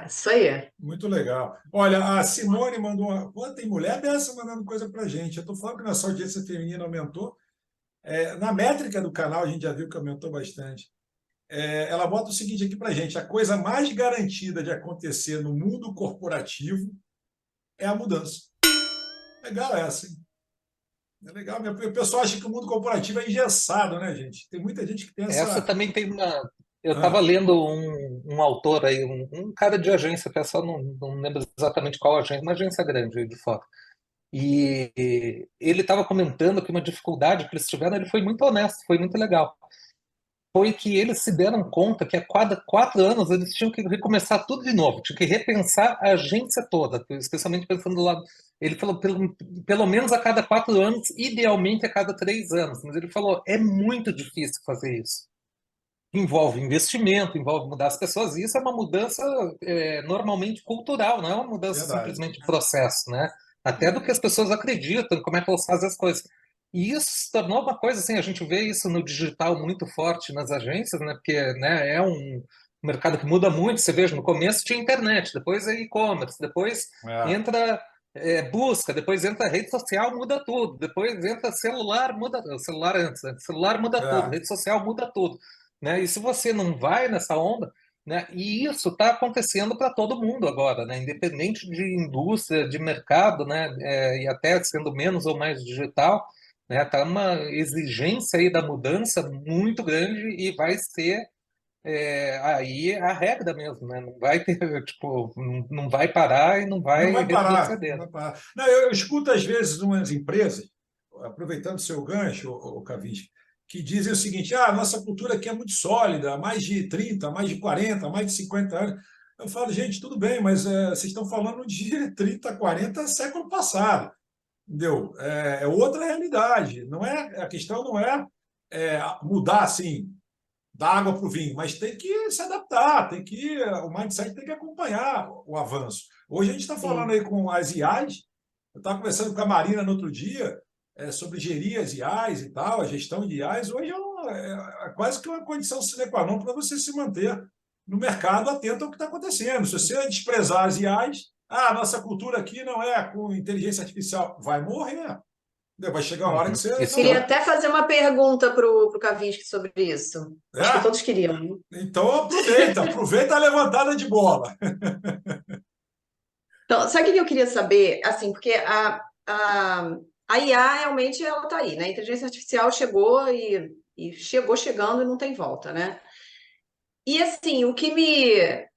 isso aí. Muito legal. Olha, a Simone mandou uma. Pô, tem mulher dessa mandando coisa pra gente. Eu estou falando que nossa audiência feminina aumentou. Na métrica do canal, a gente já viu que aumentou bastante. Ela bota o seguinte aqui pra gente: a coisa mais garantida de acontecer no mundo corporativo é a mudança. Legal essa, hein? É legal. O pessoal acha que o mundo corporativo é engessado, né, gente? Tem muita gente que tem Essa essa. também tem uma. Eu estava Ah, lendo um autor aí, um cara de agência, até só não lembro exatamente qual agência, uma agência grande aí de fora. E ele estava comentando que uma dificuldade que eles tiveram, ele foi muito honesto, foi muito legal. Foi que eles se deram conta que a cada 4 anos eles tinham que recomeçar tudo de novo, tinham que repensar a agência toda, especialmente pensando do lado. Ele falou pelo menos a cada 4 anos, idealmente a cada 3 anos, mas ele falou é muito difícil fazer isso. Envolve investimento, envolve mudar as pessoas, e isso é uma mudança normalmente cultural, não é uma mudança verdade. simplesmente de processo, né? Até do que as pessoas acreditam, como é que elas fazem as coisas. E isso se tornou uma coisa assim, a gente vê isso no digital muito forte nas agências, né? Porque né, é um mercado que muda muito. Você veja, no começo tinha internet, depois é e-commerce, depois É, entra busca, depois entra rede social, muda tudo, depois entra celular, muda celular antes, né? Celular muda tudo, é. rede social muda tudo, né? E se você não vai nessa onda, né? E isso está acontecendo para todo mundo agora, né? Independente de indústria, de mercado, né? E até sendo menos ou mais digital, né? Tá uma exigência aí da mudança muito grande e vai ser aí a regra mesmo, né? Não vai ter, tipo, não vai parar e não Não vai vai parar, não retroceder. vai parar. Não, eu escuto às vezes umas empresas, aproveitando o seu gancho, o Kavinsky, que dizem o seguinte: nossa cultura aqui é muito sólida, há mais de 30, há mais de 40, há mais de 50 anos. Eu falo, gente, tudo bem, mas vocês estão falando de 30, 40 século passado, entendeu? É outra realidade. Não é, a questão não mudar assim da água para o vinho, mas tem que se adaptar, o mindset tem que acompanhar o avanço. Hoje a gente está falando Sim. aí com as IAs, eu estava conversando com a Marina no outro dia sobre gerir as IAs e tal, a gestão de IAs. Hoje é quase que uma condição sine qua non para você se manter no mercado atento ao que está acontecendo. Se você desprezar as IAs, nossa cultura aqui não é com inteligência artificial, vai morrer. Vai chegar uma hora que Uhum. você Isso, Queria não. até fazer uma pergunta para o Kavinsky sobre isso. Acho que É? todos queriam, né? Então aproveita a levantada de bola. Então, sabe o que eu queria saber? Assim, porque a IA realmente ela está aí, né? A inteligência artificial chegou e chegou chegando e não tem volta, né? E assim, o que me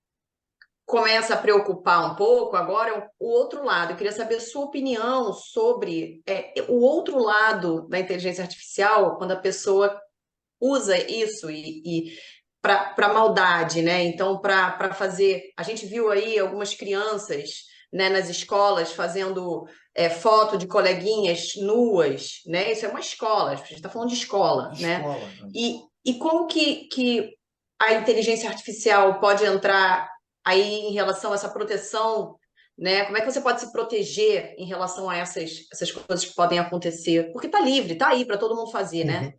começa a preocupar um pouco agora é o outro lado. Eu queria saber a sua opinião sobre o outro lado da inteligência artificial, quando a pessoa usa isso e para maldade, né? Então, para fazer. A gente viu aí algumas crianças, né, nas escolas fazendo foto de coleguinhas nuas, né? Isso é uma escola, a gente está falando de escola, né? Escola. E como que a inteligência artificial pode entrar aí em relação a essa proteção né? Como é que você pode se proteger em relação a essas coisas que podem acontecer? Porque tá livre, tá aí para todo mundo fazer, né? Uhum. Qual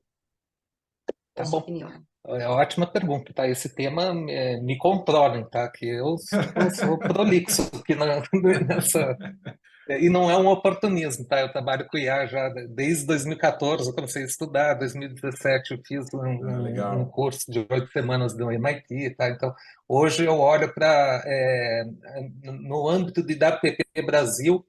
Tá a sua bom. opinião? É ótima pergunta, tá? Esse tema me controlem, tá? Que eu sou prolixo aqui nessa. E não é um oportunismo, tá? Eu trabalho com IA já desde 2014, eu comecei a estudar, 2017 eu fiz um Legal. curso de 8 semanas do MIT, tá? Então, hoje eu olho para, no âmbito de WPP Brasil,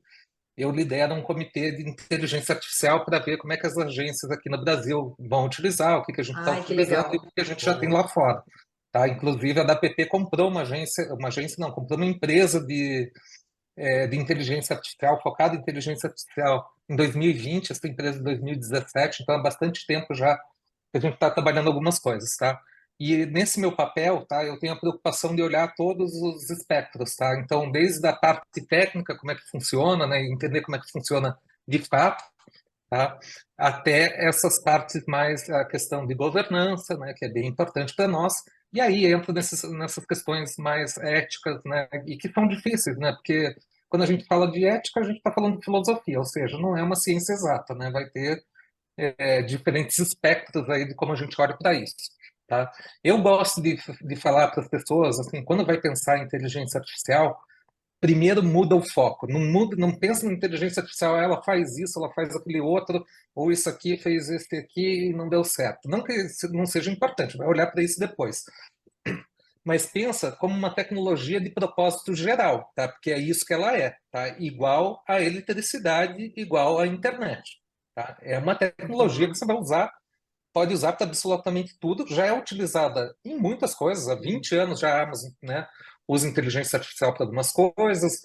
eu lidero um comitê de inteligência artificial para ver como é que as agências aqui no Brasil vão utilizar, o que que a gente está Ai, que utilizando e o legal. que a gente já tem lá fora, tá? Inclusive a WPP comprou uma agência não, comprou uma empresa de inteligência artificial, focada em inteligência artificial em 2020, essa empresa em 2017, então há bastante tempo já que a gente está trabalhando algumas coisas, tá? E nesse meu papel, tá, eu tenho a preocupação de olhar todos os espectros, tá? Então, desde a parte técnica, como é que funciona, né, entender como é que funciona de fato, tá? Até essas partes mais a questão de governança, né, que é bem importante para nós. E aí entra nessas questões mais éticas, né, e que são difíceis, né, porque quando a gente fala de ética, a gente está falando de filosofia, ou seja, não é uma ciência exata, né, vai ter diferentes espectros aí de como a gente olha para isso, tá? Eu gosto de falar para as pessoas, assim, quando vai pensar em inteligência artificial, primeiro muda o foco, não muda, não pensa na inteligência artificial, ela faz isso, ela faz aquele outro, ou isso aqui fez esse aqui e não deu certo. Não que isso não seja importante, vai olhar para isso depois. Mas pensa como uma tecnologia de propósito geral, tá? Porque é isso que ela é, tá? Igual à eletricidade, igual à internet, tá? É uma tecnologia que você vai usar, pode usar para absolutamente tudo, já é utilizada em muitas coisas, há 20 anos já a Amazon, né, usa inteligência artificial para algumas coisas,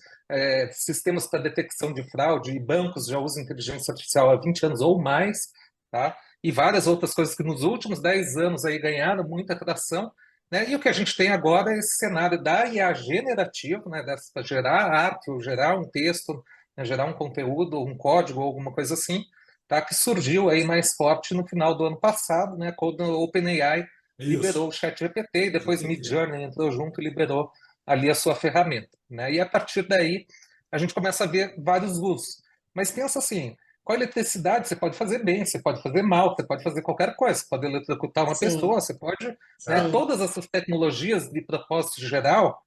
sistemas para detecção de fraude e bancos já usam inteligência artificial há 20 anos ou mais, tá? E várias outras coisas que nos últimos 10 anos aí ganharam muita atração, né? E o que a gente tem agora é esse cenário da IA generativa, né, para gerar arte, ou gerar um texto, né, gerar um conteúdo, um código, alguma coisa assim, tá? Que surgiu aí mais forte no final do ano passado, né? Quando o OpenAI liberou o Isso. ChatGPT e depois GPT. Midjourney entrou junto e liberou ali a sua ferramenta, né? E a partir daí a gente começa a ver vários usos. Mas pensa assim, com a eletricidade você pode fazer bem, você pode fazer mal, você pode fazer qualquer coisa, você pode eletrocutar uma pessoa, Sim, você pode, né? É, sim. Todas essas tecnologias de propósito geral,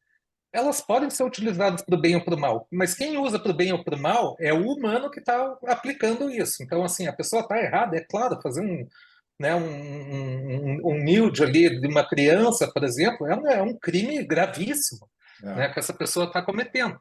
elas podem ser utilizadas para o bem ou para o mal, mas quem usa para o bem ou para o mal é o humano que está aplicando isso. Então, assim, a pessoa está errada, é claro, fazer né, um nude ali de uma criança, por exemplo, é um crime gravíssimo, né, é. que essa pessoa está cometendo.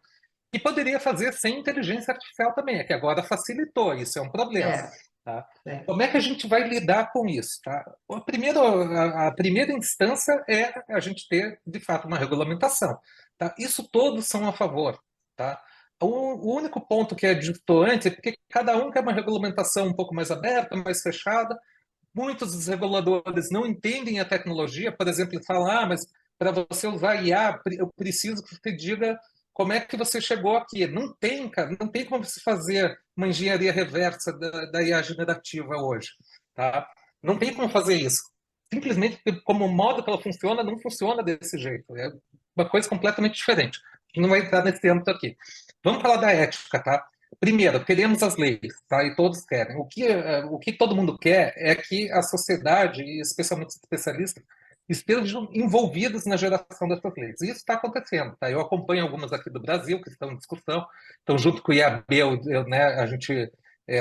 E poderia fazer sem inteligência artificial também, é que agora facilitou, isso é um problema. É, Tá? é. Como é que a gente vai lidar com isso? Tá? A primeira instância é a gente ter, de fato, uma regulamentação. Tá? Isso todos são a favor. Tá? O único ponto que é distoante é porque cada um quer uma regulamentação um pouco mais aberta, mais fechada. Muitos dos reguladores não entendem a tecnologia, por exemplo, eles falam, mas para você usar IA, eu preciso que você diga como é que você chegou aqui. Não tem, cara, não tem como se fazer uma engenharia reversa da IA generativa hoje, tá? Não tem como fazer isso. Simplesmente porque, como o modo que ela funciona, não funciona desse jeito. É uma coisa completamente diferente. A gente não vai entrar nesse âmbito aqui. Vamos falar da ética, tá? Primeiro, queremos as leis, tá? E todos querem. O que todo mundo quer é que a sociedade, e especialmente os especialistas, estejam envolvidos na geração dessas leis. E isso está acontecendo, tá? Eu acompanho algumas aqui do Brasil que estão em discussão. Então, junto com o IAB, né, a gente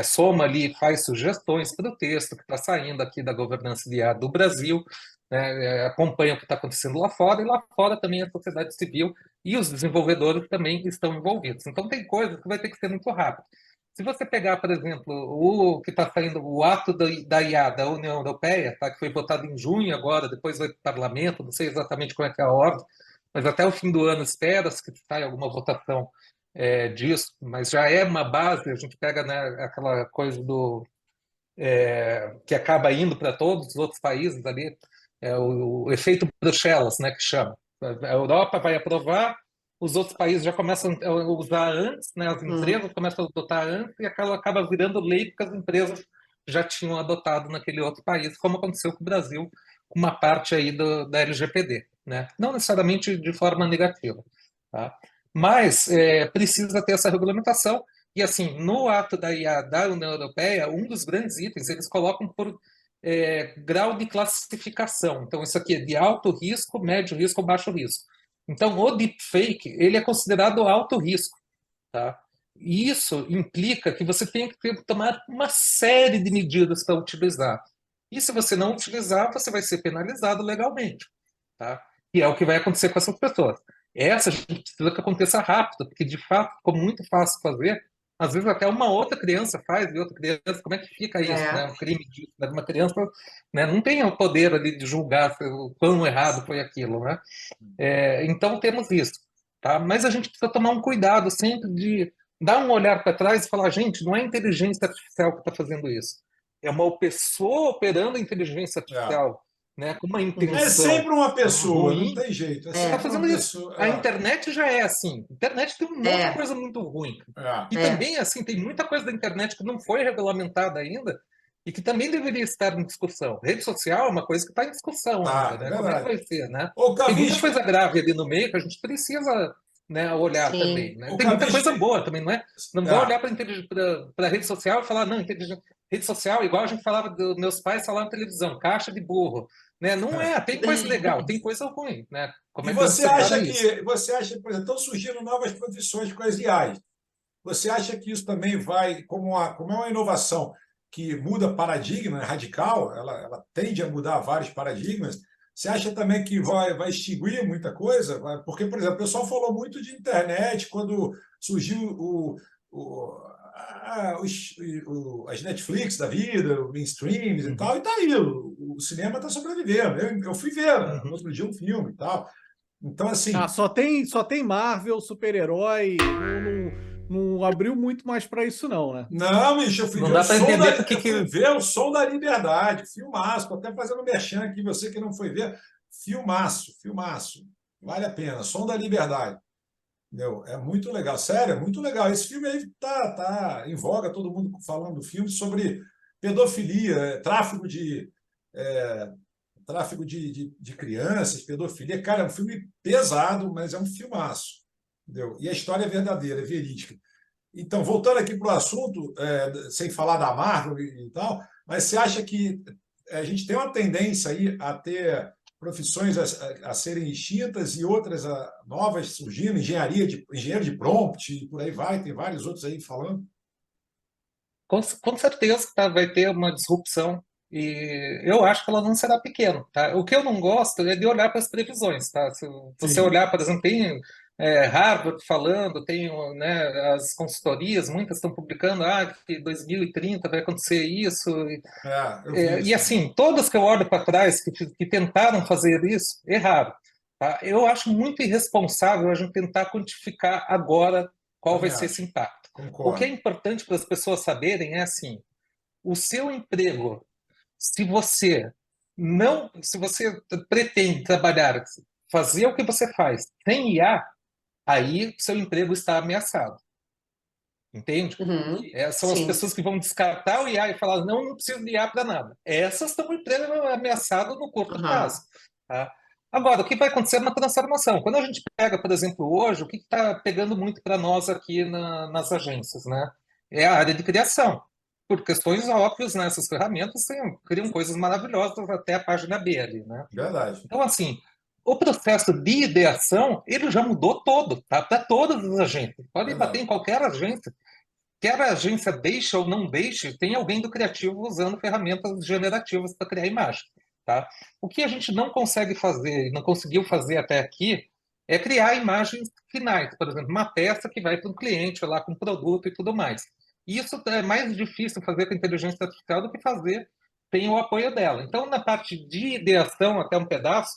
soma ali e faz sugestões para o texto que está saindo aqui da governança de IA do Brasil, né, acompanha o que está acontecendo lá fora, e lá fora também a sociedade civil e os desenvolvedores também estão envolvidos. Então, tem coisas que vai ter que ser muito rápido. Se você pegar, por exemplo, o que está saindo, o ato da IA, da União Europeia, tá, que foi votado em junho agora, depois vai para o parlamento, não sei exatamente como é que é a ordem, mas até o fim do ano espera-se que saia alguma votação disso, mas já é uma base, a gente pega, né, aquela coisa que acaba indo para todos os outros países ali, o efeito Bruxelas, né, que chama. A Europa vai aprovar, os outros países já começam a usar antes, né, as Hum. empresas começam a adotar antes e aquela acaba virando lei porque as empresas já tinham adotado naquele outro país, como aconteceu com o Brasil, com uma parte aí da LGPD, né? Não necessariamente de forma negativa, tá? Mas precisa ter essa regulamentação. E assim, no ato da IA da União Europeia, um dos grandes itens, eles colocam por grau de classificação. Então, isso aqui é de alto risco, médio risco ou baixo risco. Então, o deepfake, ele é considerado alto risco, tá? E isso implica que você tem que tomar uma série de medidas para utilizar. E se você não utilizar, você vai ser penalizado legalmente, tá? E é o que vai acontecer com essas pessoas. Essa a gente precisa que aconteça rápido, porque de fato ficou muito fácil fazer. Às vezes até uma outra criança faz, e outra criança, como é que fica isso, né? Um crime disso, né? Uma criança, né, não tem o poder ali de julgar o quão errado foi aquilo, né? Então temos isso, tá? Mas a gente precisa tomar um cuidado sempre de dar um olhar para trás e falar, gente, não é a inteligência artificial que está fazendo isso. É uma pessoa operando a inteligência artificial, né, com uma É intenção sempre uma pessoa, não ruim. tem jeito. É Está sempre fazendo uma isso. pessoa. A internet já é assim. A internet tem um monte de coisa muito ruim. E também, assim, tem muita coisa da internet que não foi regulamentada ainda e que também deveria estar em discussão. Rede social é uma coisa que está em discussão ainda, né? Como é que vai ser, né? Ô, Tem muita Cavisco, coisa grave ali no meio que a gente precisa, né, olhar também, né? o Tem muita Cavisco, coisa boa também, não é? Não vou olhar para a rede social e falar, não, rede social, igual a gente falava, meus pais falavam televisão, caixa de burro, né? Não é, tem coisa legal, tem coisa ruim, né? Como e é que você separa acha isso? você acha, por exemplo, estão surgindo novas profissões com as IAs. Você acha que isso também vai, como é uma inovação que muda paradigma, é radical, ela tende a mudar vários paradigmas, você acha também que vai extinguir muita coisa? Porque, por exemplo, o pessoal falou muito de internet quando surgiu as Netflix da vida, o streams e tal, e tá aí, o cinema está sobrevivendo. Eu fui ver no outro dia um filme e tal. Então, assim. Só tem Marvel, super-herói, não abriu muito mais para isso, não, né? Não, bicho, Não dá para entender porque eu fui ver o Som da Liberdade, filmaço, tô até fazendo merchan aqui, você que não foi ver, filmaço, filmaço, vale a pena, Som da Liberdade, entendeu? É muito legal, sério, é muito legal. Esse filme aí tá em voga, todo mundo falando do filme sobre pedofilia, é, tráfico de crianças, pedofilia. Cara, é um filme pesado, mas é um filmaço, entendeu? E a história é verdadeira, é verídica. Então, voltando aqui para o assunto, sem falar da Marvel e tal, mas você acha que a gente tem uma tendência aí a ter profissões a serem extintas e outras novas surgindo, engenheiro de prompt e por aí vai, tem vários outros aí falando? Com certeza tá, vai ter uma disrupção e eu acho que ela não será pequena, tá? O que eu não gosto é de olhar para as previsões, tá? Se você Sim. olhar, por exemplo, tem Harvard falando, tem, né, as consultorias, muitas estão publicando, que 2030 vai acontecer isso. Eu vi E isso. assim, todas que eu olho para trás que tentaram fazer isso, erraram, tá? Eu acho muito irresponsável a gente tentar quantificar agora qual vai Também ser acho. esse impacto. O que é Concordo. importante para as pessoas saberem é assim, o seu emprego, se você se você pretende trabalhar, fazer o que você faz sem IA, aí seu emprego está ameaçado. Entende? São as Sim. pessoas que vão descartar o IA e falar, não, não preciso de IA para nada. Essas estão com o emprego ameaçado no curto prazo. Tá? Agora, o que vai acontecer é uma transformação. Quando a gente pega, por exemplo, hoje, o que está pegando muito para nós aqui nas agências, né? É a área de criação. Por questões óbvias, né? Essas ferramentas criam coisas maravilhosas até a página B ali, né? Verdade. Então, assim, o processo de ideação, ele já mudou todo, tá? Para todas as agências. Pode bater Verdade. em qualquer agência. Quer a agência deixe ou não deixe, tem alguém do criativo usando ferramentas generativas para criar imagem, tá? O que a gente não consegue fazer, não conseguiu fazer até aqui, é criar imagens finais, por exemplo, uma peça que vai para um cliente lá com produto e tudo mais. Isso é mais difícil fazer com a inteligência artificial do que fazer sem o apoio dela. Então, na parte de ideação, até um pedaço,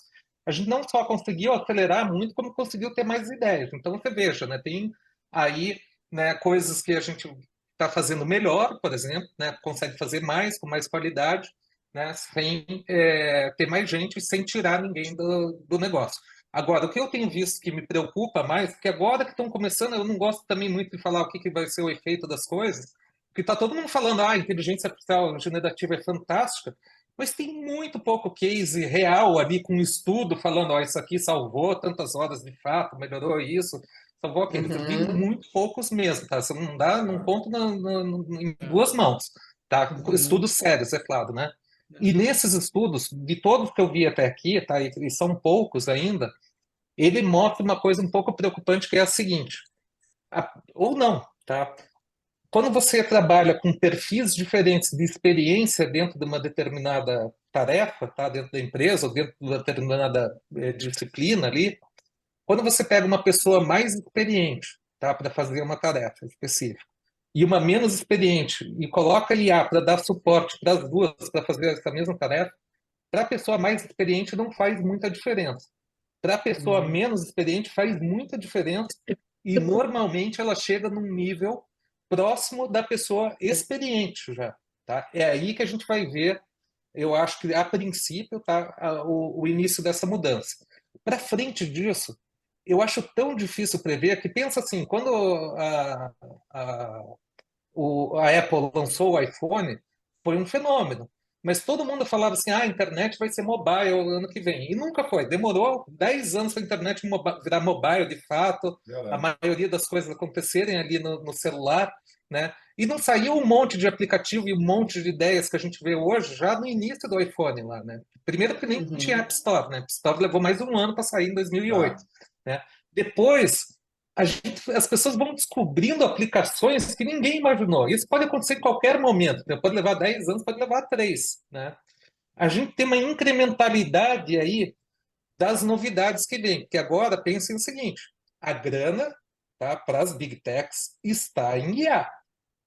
a gente não só conseguiu acelerar muito, como conseguiu ter mais ideias. Então, você veja, né, tem aí, né, coisas que a gente está fazendo melhor, por exemplo, né, consegue fazer mais, com mais qualidade, né, sem ter mais gente, sem tirar ninguém do negócio. Agora, o que eu tenho visto que me preocupa mais, porque agora que estão começando, eu não gosto também muito de falar o que vai ser o efeito das coisas, porque está todo mundo falando, a inteligência artificial generativa é fantástica, mas tem muito pouco case real ali com estudo falando, isso aqui salvou tantas horas de fato, melhorou isso, salvou aqueles. Eu vi Uhum. muito poucos mesmo, tá? Você não conto em duas mãos, tá? Estudos sérios, é claro, né? E nesses estudos, de todos que eu vi até aqui, tá? E são poucos ainda, ele mostra uma coisa um pouco preocupante, que é a seguinte, ou não, tá? Quando você trabalha com perfis diferentes de experiência dentro de uma determinada tarefa, tá? Dentro da empresa, ou dentro de uma determinada disciplina ali, quando você pega uma pessoa mais experiente, tá? Para fazer uma tarefa específica, e uma menos experiente, e coloca IA para dar suporte para as duas, para fazer essa mesma tarefa, para a pessoa mais experiente não faz muita diferença. Para a pessoa menos experiente faz muita diferença e normalmente ela chega num nível próximo da pessoa experiente já, tá? É aí que a gente vai ver, eu acho que a princípio, tá, o início dessa mudança. Para frente disso, eu acho tão difícil prever que pensa assim, quando a, a Apple lançou o iPhone, foi um fenômeno. Mas todo mundo falava assim, a internet vai ser mobile ano que vem. E nunca foi. Demorou 10 anos para a internet virar mobile de fato, a Verdade. maioria das coisas acontecerem ali no celular, né? E não saiu um monte de aplicativo e um monte de ideias que a gente vê hoje, já no início do iPhone lá, né? Primeiro que nem tinha Uhum. App Store, né? App Store levou mais um ano para sair em 2008, Tá. né? Depois, as pessoas vão descobrindo aplicações que ninguém imaginou. Isso pode acontecer em qualquer momento, né? Pode levar 10 anos, pode levar 3, né? A gente tem uma incrementalidade aí das novidades que vêm, porque agora pensem o seguinte, a grana, tá, para as big techs está em IA.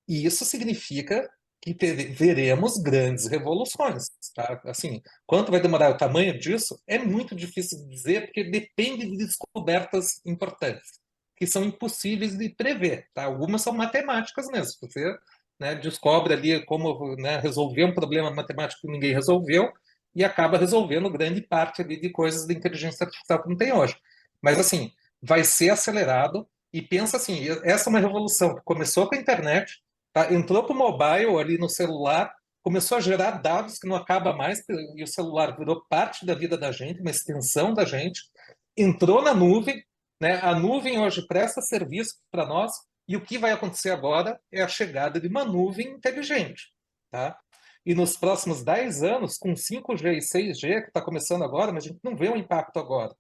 E isso significa que veremos grandes revoluções, tá? Assim, quanto vai demorar o tamanho disso é muito difícil de dizer, porque depende de descobertas importantes, que são impossíveis de prever, tá? Algumas são matemáticas mesmo. Você, né, descobre ali como, né, resolver um problema matemático que ninguém resolveu e acaba resolvendo grande parte ali de coisas de inteligência artificial que não tem hoje. Mas, assim, vai ser acelerado e pensa assim, essa é uma revolução que começou com a internet, tá? Entrou para o mobile ali no celular, começou a gerar dados que não acaba mais, e o celular virou parte da vida da gente, uma extensão da gente, entrou na nuvem, né? A nuvem hoje presta serviço para nós, e o que vai acontecer agora é a chegada de uma nuvem inteligente, tá? E nos próximos 10 anos, com 5G e 6G, que está começando agora, mas a gente não vê o impacto agora,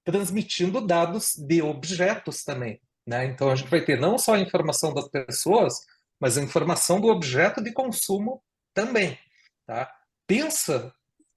transmitindo dados de objetos também, né? Então a gente vai ter não só a informação das pessoas, mas a informação do objeto de consumo também, tá? Pensa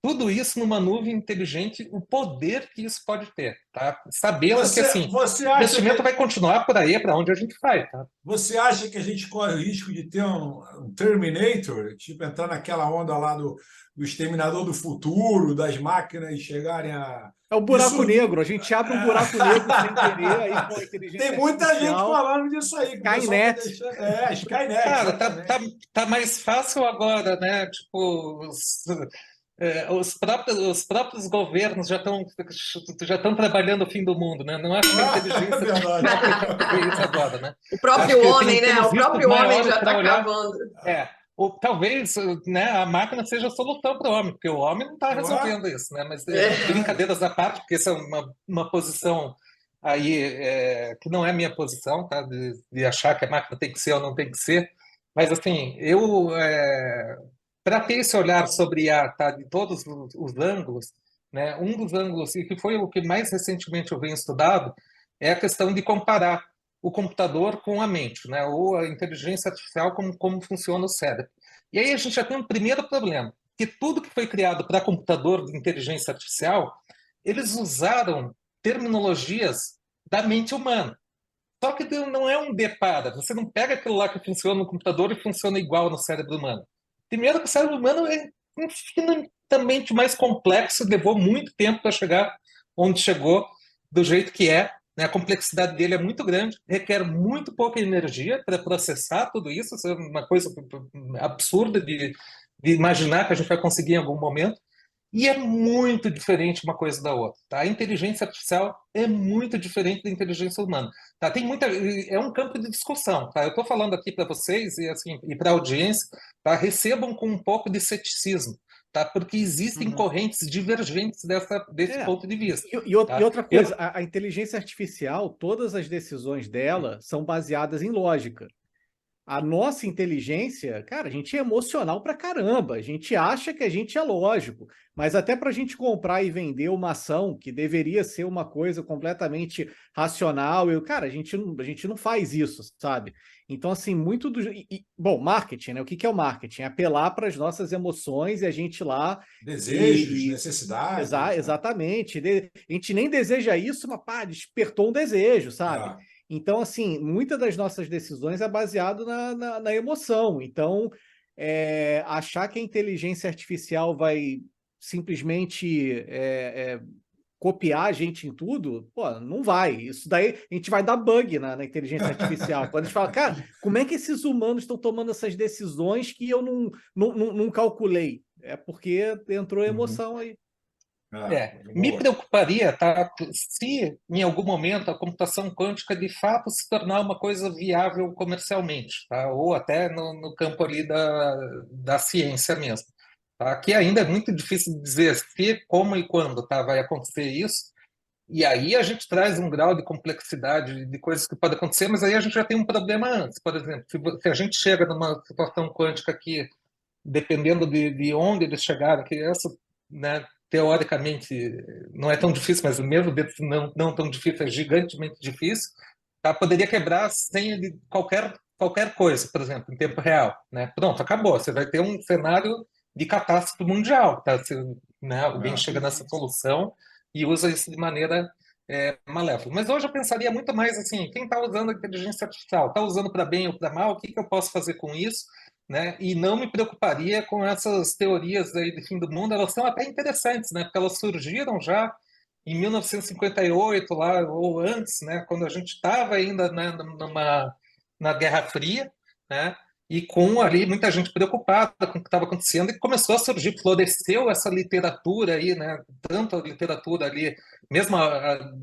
tudo isso numa nuvem inteligente, o poder que isso pode ter, tá? Sabendo que Você, assim, você o acha investimento que vai continuar por aí, para onde a gente vai, tá? Você acha que a gente corre o risco de ter um Terminator, tipo entrar naquela onda lá do Exterminador do Futuro, das máquinas chegarem a. É o buraco Isso. negro. A gente abre um buraco negro sem querer, aí com a Tem inteligência muita gente artificial, falando disso a aí, que o pessoal está Skynet. deixando. É, Skynet, Cara, exatamente. tá mais fácil agora, né? Tipo, os próprios governos já estão trabalhando o fim do mundo, né? Não acho que a É inteligência verdade. artificial vai fazer isso agora, né? O Acho próprio que homem, né? temos O riscos próprio homem maiores já para está olhar. cavando. Ou talvez, né, a máquina seja a solução para o homem, porque o homem não está Não é? resolvendo isso, né? Mas É verdade. brincadeiras à parte, porque essa é uma posição aí que não é a minha posição, tá? De achar que a máquina tem que ser ou não tem que ser. Mas assim, para ter esse olhar sobre IA, tá, de todos os ângulos, né? Um dos ângulos e que foi o que mais recentemente eu venho estudado é a questão de comparar o computador com a mente, né? Ou a inteligência artificial como funciona o cérebro. E aí a gente já tem um primeiro problema, que tudo que foi criado para computador de inteligência artificial, eles usaram terminologias da mente humana. Só que não é um depara. Você não pega aquilo lá que funciona no computador e funciona igual no cérebro humano. Primeiro que o cérebro humano é infinitamente mais complexo, levou muito tempo para chegar onde chegou, do jeito que é, né? A complexidade dele é muito grande, requer muito pouca energia para processar tudo isso. Isso é uma coisa absurda de imaginar que a gente vai conseguir em algum momento. E é muito diferente uma coisa da outra, tá? A inteligência artificial é muito diferente da inteligência humana, tá? É um campo de discussão, tá? Eu estou falando aqui para vocês e assim e para a audiência, tá? Recebam com um pouco de ceticismo, tá? Porque existem Uhum. correntes divergentes desse É. ponto de vista, E tá? outra coisa, a inteligência artificial, todas as decisões dela são baseadas em lógica. A nossa inteligência, cara, a gente é emocional pra caramba. A gente acha que a gente é lógico, mas até para a gente comprar e vender uma ação que deveria ser uma coisa completamente racional, cara, a gente não faz isso, sabe? Então, assim, muito do. Bom, marketing, né? O que que é o marketing? É apelar para as nossas emoções e a gente ir lá Desejos, e, necessidades, né? exatamente. A gente nem deseja isso, mas pá, despertou um desejo, sabe? Ah, Então, assim, muitas das nossas decisões é baseado na emoção. Então, achar que a inteligência artificial vai simplesmente copiar a gente em tudo, pô, não vai. Isso daí a gente vai dar bug na inteligência artificial. Quando a gente fala, cara, como é que esses humanos estão tomando essas decisões que eu não calculei? É porque entrou uhum. emoção aí. Me Boa. preocuparia, tá, se em algum momento a computação quântica de fato se tornar uma coisa viável comercialmente, tá, ou até no campo ali da ciência mesmo, tá, que ainda é muito difícil de dizer se, como e quando, tá, vai acontecer isso. E aí a gente traz um grau de complexidade de coisas que podem acontecer, mas aí a gente já tem um problema antes. Por exemplo, se a gente chega numa situação quântica que, dependendo de onde eles chegaram, que essa, né, teoricamente não é tão difícil, mas mesmo dentro não tão difícil, é gigantemente difícil, tá? Poderia quebrar a senha de qualquer coisa, por exemplo, em tempo real, né? Pronto, acabou. Você vai ter um cenário de catástrofe mundial, tá? Se, né, alguém Ah, chega nessa solução e usa isso de maneira malévola. Mas hoje eu pensaria muito mais assim, quem está usando a inteligência artificial? Está usando para bem ou para mal? O que eu posso fazer com isso? Né? E não me preocuparia com essas teorias aí de fim do mundo. Elas são até interessantes, né? Porque elas surgiram já em 1958 lá ou antes, né? Quando a gente estava ainda, né, na Guerra Fria, né? E com ali muita gente preocupada com o que estava acontecendo e começou a surgir, floresceu essa literatura aí, né? Tanto a literatura ali, mesmo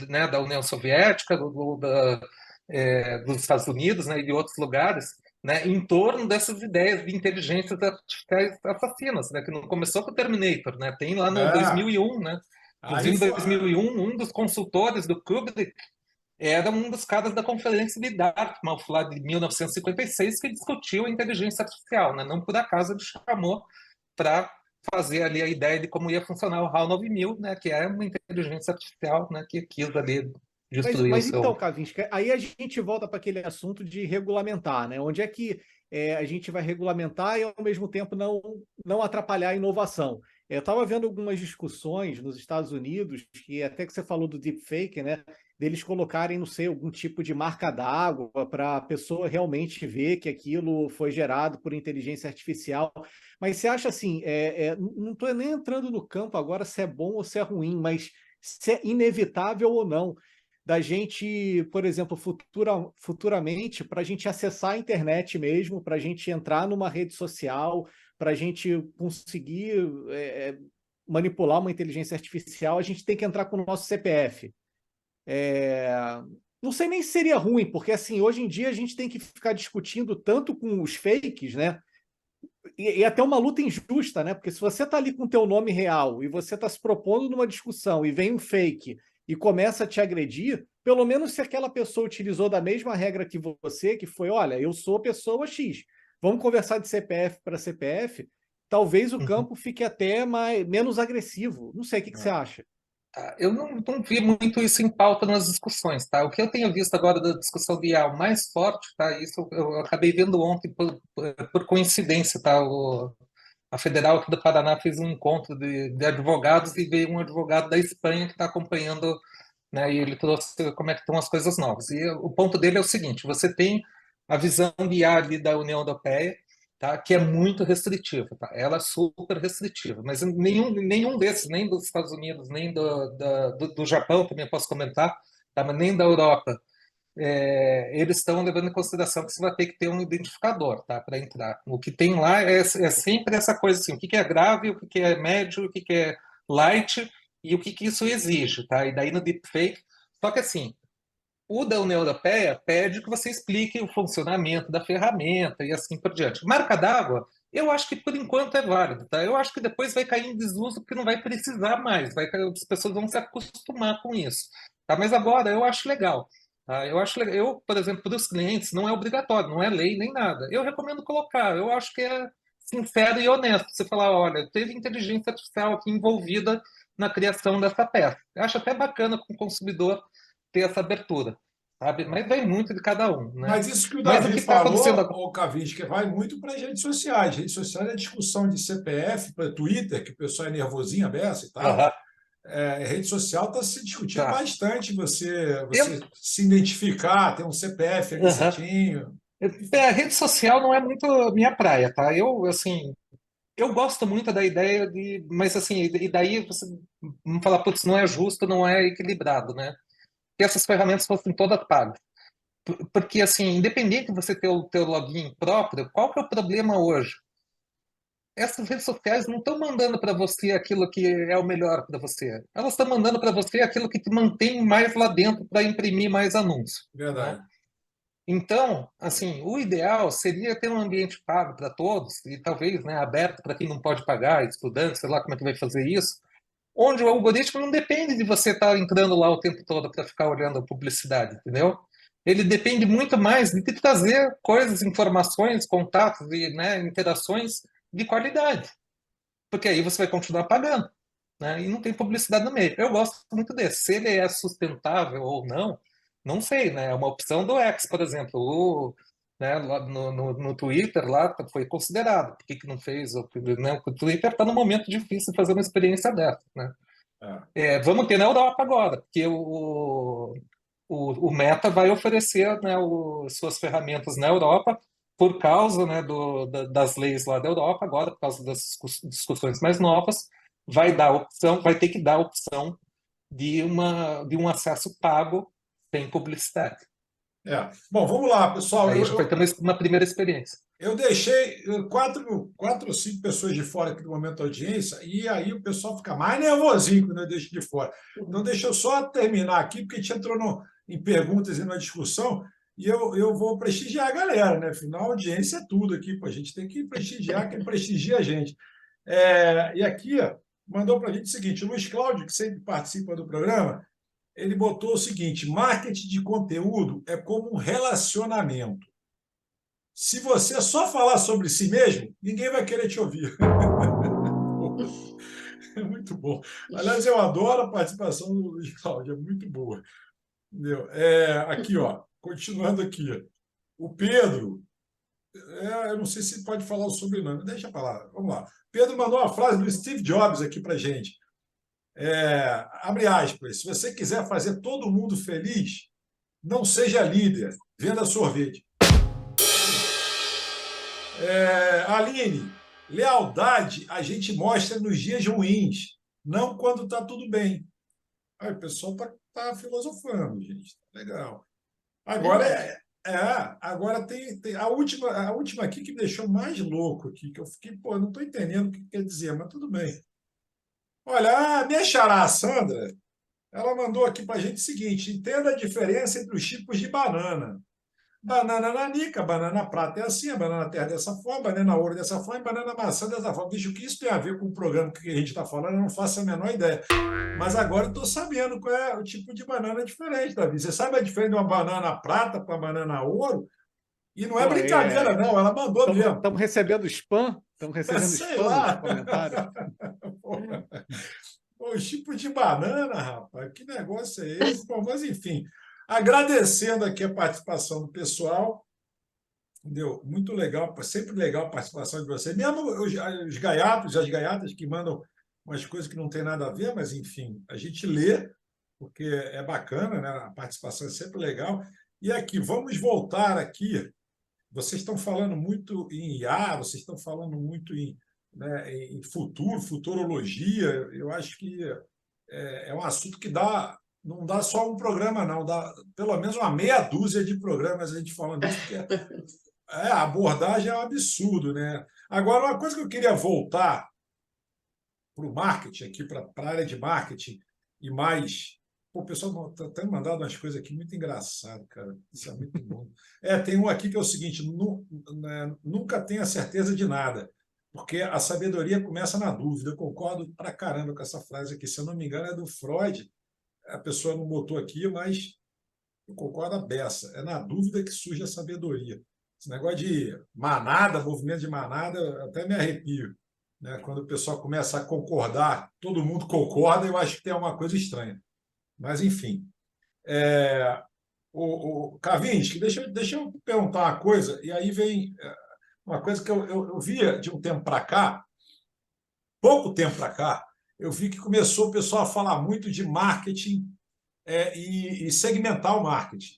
né, da União Soviética, dos Estados Unidos, né, e de outros lugares, né, em torno dessas ideias de inteligências artificiais assassinas, né, que não começou com o Terminator, né, tem lá no ah, 2001, né, aí inclusive em foi. 2001, um dos consultores do Kubrick era um dos caras da conferência de Dartmouth lá de 1956 que discutiu a inteligência artificial, né, não por acaso ele chamou para fazer ali a ideia de como ia funcionar o HAL 9000, né, que é uma inteligência artificial, né, que quis ali destruir o Mas então, seu. Kavinsky, aí a gente volta para aquele assunto de regulamentar, né? Onde é que a gente vai regulamentar e, ao mesmo tempo, não atrapalhar a inovação? Eu estava vendo algumas discussões nos Estados Unidos, que até que você falou do deepfake, né? Deles colocarem, não sei, algum tipo de marca d'água para a pessoa realmente ver que aquilo foi gerado por inteligência artificial. Mas você acha assim, não estou nem entrando no campo agora se é bom ou se é ruim, mas se é inevitável ou não da gente, por exemplo, futuramente, para a gente acessar a internet mesmo, para a gente entrar numa rede social, para a gente conseguir manipular uma inteligência artificial, a gente tem que entrar com o nosso CPF. Não sei nem se seria ruim, porque assim, hoje em dia a gente tem que ficar discutindo tanto com os fakes, né? E até uma luta injusta, né? Porque se você está ali com o teu nome real e você está se propondo numa discussão e vem um fake e começa a te agredir, pelo menos se aquela pessoa utilizou da mesma regra que você, que foi, olha, eu sou pessoa X, vamos conversar de CPF para CPF, talvez o Uhum. campo fique até menos agressivo. Não sei, o que você acha? Eu não vi muito isso em pauta nas discussões, tá? O que eu tenho visto agora da discussão de IA o mais forte, tá? Isso eu acabei vendo ontem por coincidência, tá? A Federal aqui do Paraná fez um encontro de advogados e veio um advogado da Espanha que está acompanhando, né? E ele trouxe como é que estão as coisas novas. E o ponto dele é o seguinte: você tem a visão de IA ali da União Europeia, tá? Que é muito restritiva, tá? Ela é super restritiva, mas nenhum desses, nem dos Estados Unidos, nem do Japão, também posso comentar, tá? Mas nem da Europa, eles estão levando em consideração que você vai ter que ter um identificador, tá, para entrar. O que tem lá é sempre essa coisa assim, o que é grave, o que é médio, o que é light e o que isso exige, tá? E daí no deepfake, só que assim, o da União Europeia pede que você explique o funcionamento da ferramenta e assim por diante. Marca d'água Eu acho que por enquanto é válido, tá? Eu acho que depois vai cair em desuso porque não vai precisar mais, as pessoas vão se acostumar com isso, tá? Mas agora eu acho legal, tá? Eu acho legal. Eu, por exemplo, para os clientes não é obrigatório, não é lei nem nada. Eu recomendo colocar. Eu acho que é sincero e honesto. Você falar, olha, teve inteligência artificial aqui envolvida na criação dessa peça. Eu acho até bacana com o consumidor ter essa abertura, sabe? Mas vai muito de cada um, né? Mas isso que o Mas o Davi que está acontecendo falou, agora? o Kavinsky, vai muito para as redes sociais. Redes sociais é discussão de CPF, para Twitter, que o pessoal é nervosinho, aberto e tal. Aham, Rede social está se discutindo tá. bastante Eu, você se identificar, ter um CPF ali aham. certinho. A rede social não é muito minha praia, tá? Eu, assim, eu gosto muito da ideia de, mas assim, e daí você não falar, putz, não é justo, não é equilibrado, né? Que essas ferramentas fossem todas pagas. Porque, assim, independente de você ter o teu login próprio, qual que é o problema hoje? Essas redes sociais não estão mandando para você aquilo que é o melhor para você. Elas estão mandando para você aquilo que te mantém mais lá dentro para imprimir mais anúncio, né? Verdade. Então, assim, o ideal seria ter um ambiente pago para todos e talvez, né, aberto para quem não pode pagar, estudante, sei lá como é que vai fazer isso, onde o algoritmo não depende de você estar entrando lá o tempo todo para ficar olhando a publicidade, entendeu? Ele depende muito mais de te trazer coisas, informações, contatos e, né, interações de qualidade, porque aí você vai continuar pagando, né? E não tem publicidade no meio. Eu gosto muito desse. Se ele é sustentável ou não, não sei, né? É uma opção do X, por exemplo. Né, lá no Twitter lá foi considerado. Por que que não fez? Né? O Twitter está num momento difícil de fazer uma experiência dessa, né? É. Vamos ter na Europa agora, porque o Meta vai oferecer, né, suas ferramentas na Europa por causa, né, das leis lá da Europa, agora, por causa das discussões mais novas, vai ter que dar a opção de um acesso pago sem publicidade. Bom, vamos lá, pessoal. Aí a gente vai ter uma primeira experiência. Eu deixei quatro ou cinco pessoas de fora aqui do momento da audiência, e aí o pessoal fica mais nervosinho quando eu deixo de fora. Então, deixa eu só terminar aqui, porque a gente entrou em perguntas e na discussão, e eu vou prestigiar a galera, né? Afinal, a audiência é tudo aqui, pô. A gente tem que prestigiar quem prestigia a gente. E aqui, ó, mandou para a gente o seguinte: o Luiz Cláudio, que sempre participa do programa, ele botou o seguinte: marketing de conteúdo é como um relacionamento. Se você só falar sobre si mesmo, ninguém vai querer te ouvir. É muito bom. Aliás, eu adoro a participação do Luiz Cláudio, é muito boa. Entendeu? Aqui, ó, continuando aqui. O Pedro, eu não sei se pode falar o sobrenome, deixa para lá, vamos lá. Pedro mandou uma frase do Steve Jobs aqui para gente. Abre aspas, se você quiser fazer todo mundo feliz, não seja líder, venda sorvete. Aline, lealdade a gente mostra nos dias ruins, não quando está tudo bem. Aí, o pessoal tá filosofando, gente. Legal. Agora Verdade. agora tem a última aqui que me deixou mais louco aqui, que eu fiquei, pô, não estou entendendo o que quer dizer, mas tudo bem. Olha, a minha xará, a Sandra, ela mandou aqui para a gente o seguinte: entenda a diferença entre os tipos de banana. Banana nanica, banana prata é assim, a banana terra dessa forma, banana ouro dessa forma e banana maçã dessa forma. Bicho, o que isso tem a ver com o programa que a gente está falando, eu não faço a menor ideia. Mas agora eu estou sabendo qual é o tipo de banana diferente, Davi. Você sabe a diferença de uma banana prata para banana ouro? E não é Pô, brincadeira, não, ela mandou mesmo. estamos recebendo spam? Estamos recebendo Sei spam nos lá. comentários? Pô, os tipos de banana, rapaz, que negócio é esse? Bom, mas, enfim, agradecendo aqui a participação do pessoal. Entendeu? Muito legal, sempre legal a participação de você. Mesmo os gaiatos, as gaiatas que mandam umas coisas que não tem nada a ver, mas enfim, a gente lê, porque é bacana, né? A participação é sempre legal. E aqui, vamos voltar aqui. Vocês estão falando muito em IA, vocês estão falando muito né, em futuro, futurologia. Eu acho que é um assunto que não dá só um programa, não, dá pelo menos uma meia dúzia de programas a gente falando disso, porque a abordagem é um absurdo, né? Agora, uma coisa que eu queria voltar para o marketing, aqui, para a área de marketing, e mais. Pô, o pessoal está mandando umas coisas aqui muito engraçadas, cara. Isso é muito bom. Tem um aqui que é o seguinte: nunca tenha certeza de nada. porque a sabedoria começa na dúvida. Eu concordo pra caramba com essa frase aqui. Se eu não me engano, é do Freud. A pessoa não botou aqui, mas eu concordo a beça. É na dúvida que surge a sabedoria. Esse negócio de manada, movimento de manada, eu até me arrepio. Né? Quando o pessoal começa a concordar, todo mundo concorda, eu acho que tem alguma coisa estranha. Mas, enfim. O Kavinsky, deixa eu perguntar uma coisa, e aí vem uma coisa que eu via de um tempo para cá, pouco tempo para cá, eu vi que começou o pessoal a falar muito de marketing e segmentar o marketing.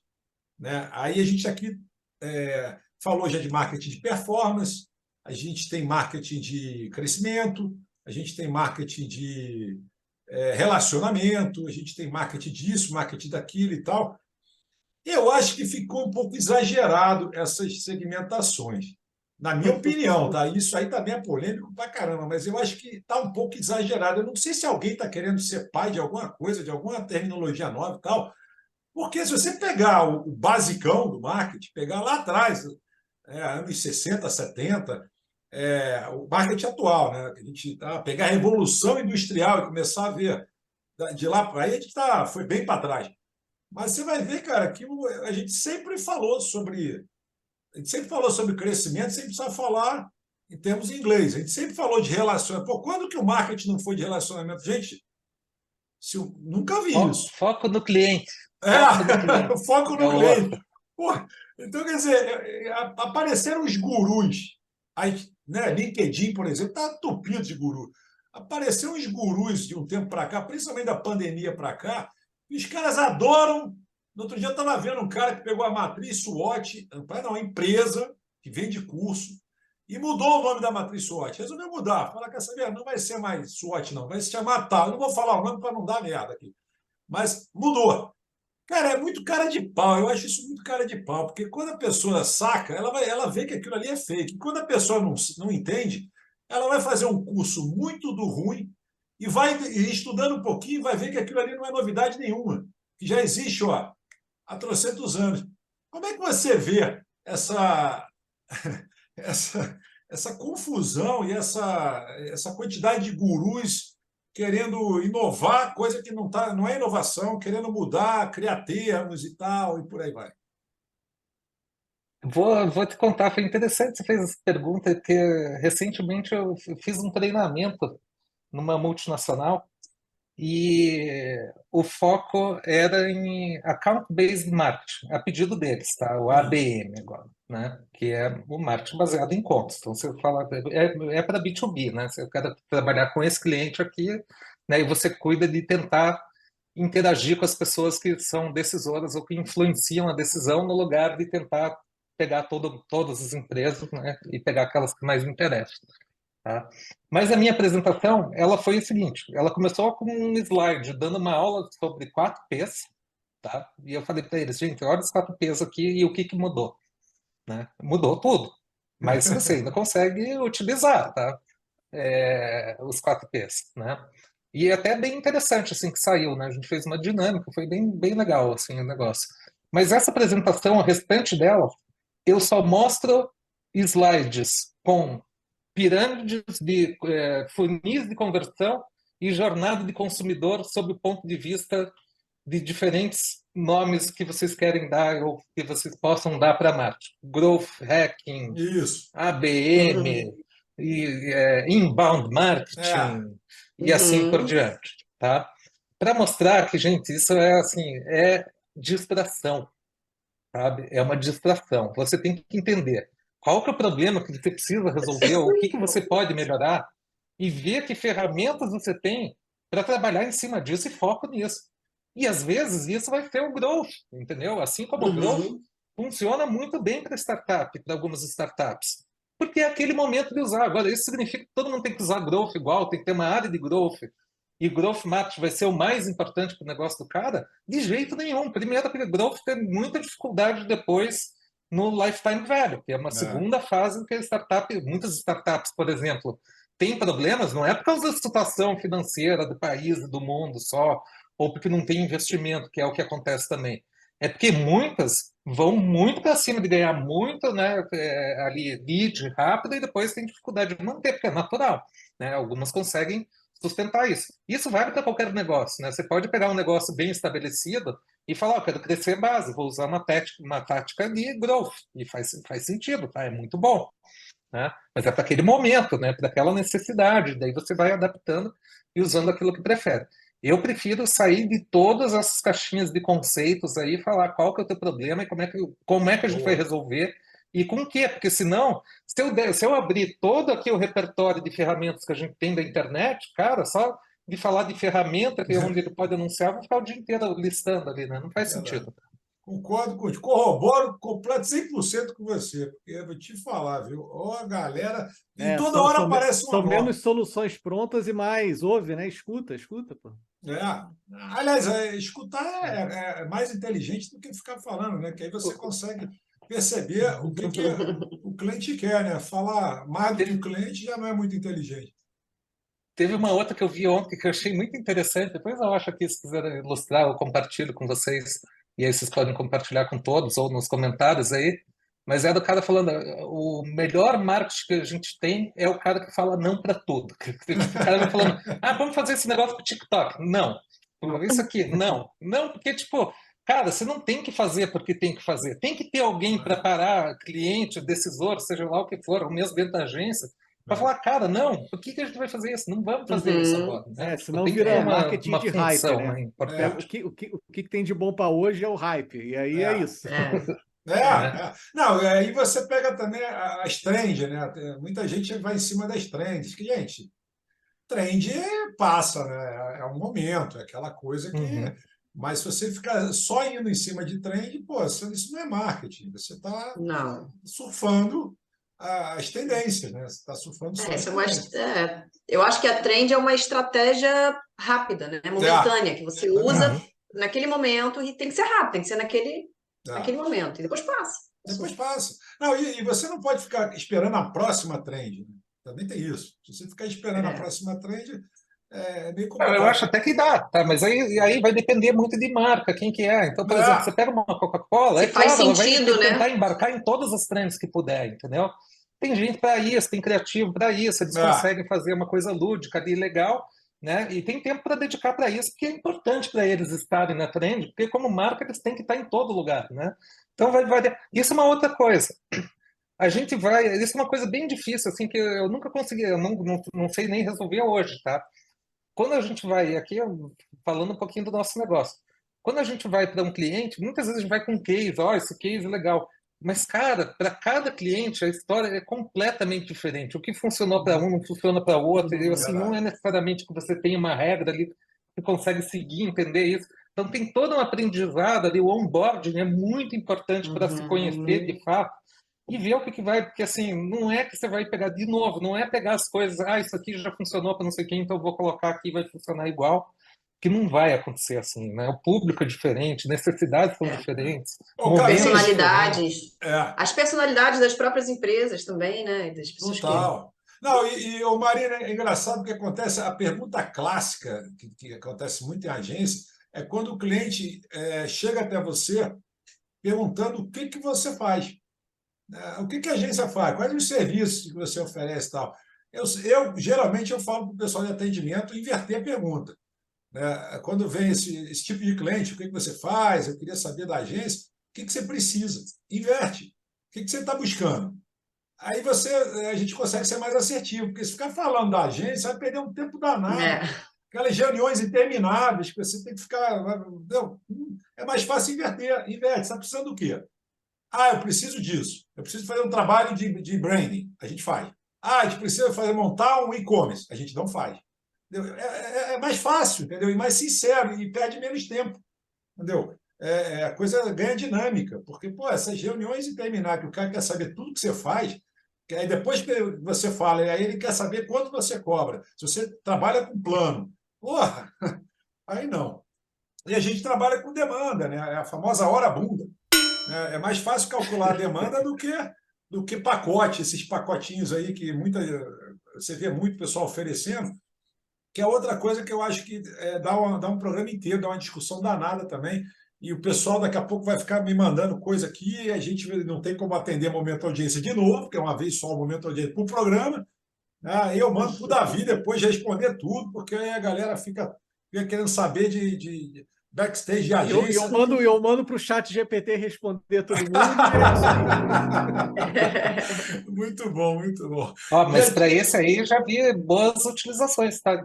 Né? Aí a gente aqui falou já de marketing de performance, a gente tem marketing de crescimento, a gente tem marketing de relacionamento, a gente tem marketing disso, marketing daquilo e tal. Eu acho que ficou um pouco exagerado essas segmentações. Na minha opinião, tá? Isso aí também é polêmico pra caramba, mas eu acho que está um pouco exagerado. Eu não sei se alguém está querendo ser pai de alguma coisa, de alguma terminologia nova e tal, porque se você pegar o basicão do marketing, pegar lá atrás, anos 60, 70, o marketing atual, né? A gente pegar a revolução industrial e começar a ver de lá para aí, a gente foi bem para trás. Mas você vai ver, cara, que a gente sempre falou sobre. A gente sempre falou sobre crescimento, sempre precisa falar em termos em inglês. A gente sempre falou de relacionamento. Pô, quando que o marketing não foi de relacionamento? Gente, nunca vi isso. Foco no cliente. Foco no cliente. Foco no cliente. Pô, então, quer dizer, apareceram os gurus. Aí, né, LinkedIn, por exemplo, está tupido de guru. Apareceram os gurus de um tempo para cá, principalmente da pandemia para cá, e os caras adoram. No outro dia eu estava vendo um cara que pegou a matriz SWOT, uma empresa que vende curso, e mudou o nome da matriz SWOT. Resolveu mudar. Falar, quer saber? Não vai ser mais SWOT, não. Vai se chamar tal. Eu não vou falar o nome para não dar merda aqui. Mas mudou. Cara, é muito cara de pau. Eu acho isso muito cara de pau, porque quando a pessoa saca, ela vê que aquilo ali é fake. E quando a pessoa não entende, ela vai fazer um curso muito do ruim e vai estudando um pouquinho e vai ver que aquilo ali não é novidade nenhuma, que já existe há trocentos anos. Como é que você vê essa confusão e essa quantidade de gurus querendo inovar, coisa que não é inovação, querendo mudar, criar termos e tal, e por aí vai. Vou te contar, foi interessante você fez essa pergunta, porque recentemente eu fiz um treinamento numa multinacional e o foco era em Account-Based Marketing, a pedido deles, tá? O ABM agora, né? Que é o marketing baseado em contas. Então, você fala, é para B2B, né? Você quer trabalhar com esse cliente aqui, né? E você cuida de tentar interagir com as pessoas que são decisoras ou que influenciam a decisão no lugar de tentar pegar todas as empresas, né? E pegar aquelas que mais interessam. Tá? Mas a minha apresentação, ela foi o seguinte, ela começou com um slide, dando uma aula sobre 4Ps, tá? E eu falei para eles, gente, olha os 4Ps aqui e o que mudou, né? Mudou tudo, mas você ainda consegue utilizar, tá? Os 4Ps, né? E é até bem interessante, assim, que saiu, né? A gente fez uma dinâmica, foi bem legal, assim, o negócio. Mas essa apresentação, o restante dela, eu só mostro slides com pirâmides de funis de conversão e jornada de consumidor sob o ponto de vista de diferentes nomes que vocês querem dar ou que vocês possam dar para marketing. Growth Hacking, Isso. ABM, Inbound Marketing e assim por diante. Tá? Para mostrar que, gente, isso é distração. Sabe? É uma distração. Você tem que entender qual que é o problema que você precisa resolver, o que você pode melhorar, e ver que ferramentas você tem para trabalhar em cima disso e foco nisso. E às vezes isso vai ser o growth, entendeu? Assim como o growth funciona muito bem para startup, para algumas startups. Porque é aquele momento de usar. Agora, isso significa que todo mundo tem que usar growth igual, tem que ter uma área de growth. E growth marketing vai ser o mais importante para o negócio do cara? De jeito nenhum. Primeiro, porque growth tem muita dificuldade depois no lifetime value, que é uma segunda fase em que muitas startups, por exemplo, têm problemas, não é por causa da situação financeira do país e do mundo só, ou porque não tem investimento, que é o que acontece também. É porque muitas vão muito para cima de ganhar muito, né, ali lead rápido e depois tem dificuldade de manter, porque é natural, né? Algumas conseguem sustentar isso. Isso vale para qualquer negócio, né? Você pode pegar um negócio bem estabelecido e falar, eu quero crescer base, vou usar uma tática de growth, e faz sentido, tá? É muito bom, né? Mas é para aquele momento, né? Para aquela necessidade. Daí você vai adaptando e usando aquilo que prefere. Eu prefiro sair de todas essas caixinhas de conceitos aí e falar qual que é o teu problema e como é que a gente vai resolver e com o quê? Porque senão, se eu abrir todo aqui o repertório de ferramentas que a gente tem da internet, cara, só de falar de ferramenta que é onde ele pode anunciar, vou ficar o dia inteiro listando ali, né? Não faz sentido. Concordo contigo, corroboro completo 100% com você, porque eu vou te falar, viu? Ó, a galera, e toda hora aparece uma são nova. menos soluções prontas e mais ouve, né? Escuta, pô. Aliás, escutar é mais inteligente do que ficar falando, né? Que aí você consegue perceber o que o cliente quer, né? Falar mais do que o cliente já não é muito inteligente. Teve uma outra que eu vi ontem que eu achei muito interessante. Depois eu acho que, se quiserem ilustrar, eu compartilho com vocês. E aí vocês podem compartilhar com todos ou nos comentários aí. Mas é do cara falando: o melhor marketing que a gente tem é o cara que fala não para tudo. O cara vai falando: vamos fazer esse negócio com o TikTok. Não. Isso aqui, não. Não, porque, tipo, cara, você não tem que fazer porque tem que fazer. Tem que ter alguém para parar, cliente, decisor, seja lá o que for, ou mesmo dentro da agência, para falar, cara, não, por que a gente vai fazer isso? Não vamos fazer isso agora, né? Senão tem que ter vira marketing uma de função, hype, né? né, importante. O que tem de bom para hoje é o hype, e aí é isso. Não, aí você pega também as trends, né? Muita gente vai em cima das trends, que, gente, trend passa, né? É um momento, é aquela coisa que. Mas se você ficar só indo em cima de trend, pô, isso não é marketing. Você está surfando as tendências, né? Você está surfando só as tendências. Eu acho que a trend é uma estratégia rápida, né? Momentânea, que você usa naquele momento e tem que ser rápido, tem que ser naquele momento, e depois passa. Depois passa. Não, e você não pode ficar esperando a próxima trend, né? Também tem isso. Se você ficar esperando a próxima trend, é meio complicado. Eu acho até que dá, tá? Mas aí vai depender muito de marca, quem que é. Então, por exemplo, você pega uma Coca-Cola, faz claro, sentido, ela vai tentar embarcar em todas as trends que puder, entendeu? Tem gente para isso, tem criativo para isso, eles conseguem fazer uma coisa lúdica ali, legal, né? E tem tempo para dedicar para isso, porque é importante para eles estarem na trend, porque como marca eles têm que estar em todo lugar, né? Então isso é uma outra coisa. A gente vai, isso é uma coisa bem difícil, assim, que eu nunca consegui, eu não sei nem resolver hoje, tá? Quando a gente vai, aqui falando um pouquinho do nosso negócio, quando a gente vai para um cliente, muitas vezes a gente vai com um case, esse case é legal. Mas, cara, para cada cliente a história é completamente diferente. O que funcionou para um não funciona para o outro. E assim, não é necessariamente que você tenha uma regra ali que consegue seguir, entender isso. Então tem todo um aprendizado ali, o onboarding é muito importante para se conhecer de fato e ver o que vai, porque assim, não é que você vai pegar de novo, não é pegar as coisas, isso aqui já funcionou para não sei quem, então eu vou colocar aqui e vai funcionar igual, que não vai acontecer assim, né? O público é diferente, necessidades são diferentes, personalidades, as personalidades das próprias empresas também, né? Das pessoas Total. Não, e Marina, é engraçado que acontece, a pergunta clássica, que acontece muito em agência, é quando o cliente chega até você perguntando o que você faz. O que a agência faz? Quais os serviços que você oferece e tal? Geralmente, eu falo para o pessoal de atendimento inverter a pergunta. Né? Quando vem esse tipo de cliente, o que você faz? Eu queria saber da agência, o que você precisa? Inverte. O que você está buscando? Aí a gente consegue ser mais assertivo, porque se ficar falando da agência, vai perder um tempo danado. Aquelas reuniões intermináveis que você tem que ficar. Não, é mais fácil inverter. Inverte. Você está precisando do quê? Eu preciso disso. Eu preciso fazer um trabalho de branding. A gente faz. A gente precisa montar um e-commerce. A gente não faz. É mais fácil, entendeu? E mais sincero, e perde menos tempo. Entendeu? A coisa ganha dinâmica. Porque, essas reuniões intermináveis, o cara quer saber tudo que você faz, aí depois que você fala, aí ele quer saber quanto você cobra. Se você trabalha com plano, aí não. E a gente trabalha com demanda, né? É a famosa hora bunda. É mais fácil calcular a demanda do que pacote, esses pacotinhos aí que você vê muito pessoal oferecendo, que é outra coisa que eu acho que dá um programa inteiro, dá uma discussão danada também, e o pessoal daqui a pouco vai ficar me mandando coisa aqui, e a gente não tem como atender momento audiência de novo, porque é uma vez só o momento audiência para o programa. Aí eu mando para o Davi depois responder tudo, porque aí a galera fica querendo saber de backstage de agência. Eu mando para o chat GPT responder todo mundo. E é isso aí. Muito bom, muito bom. Ó, mas para esse aí eu já vi boas utilizações, tá?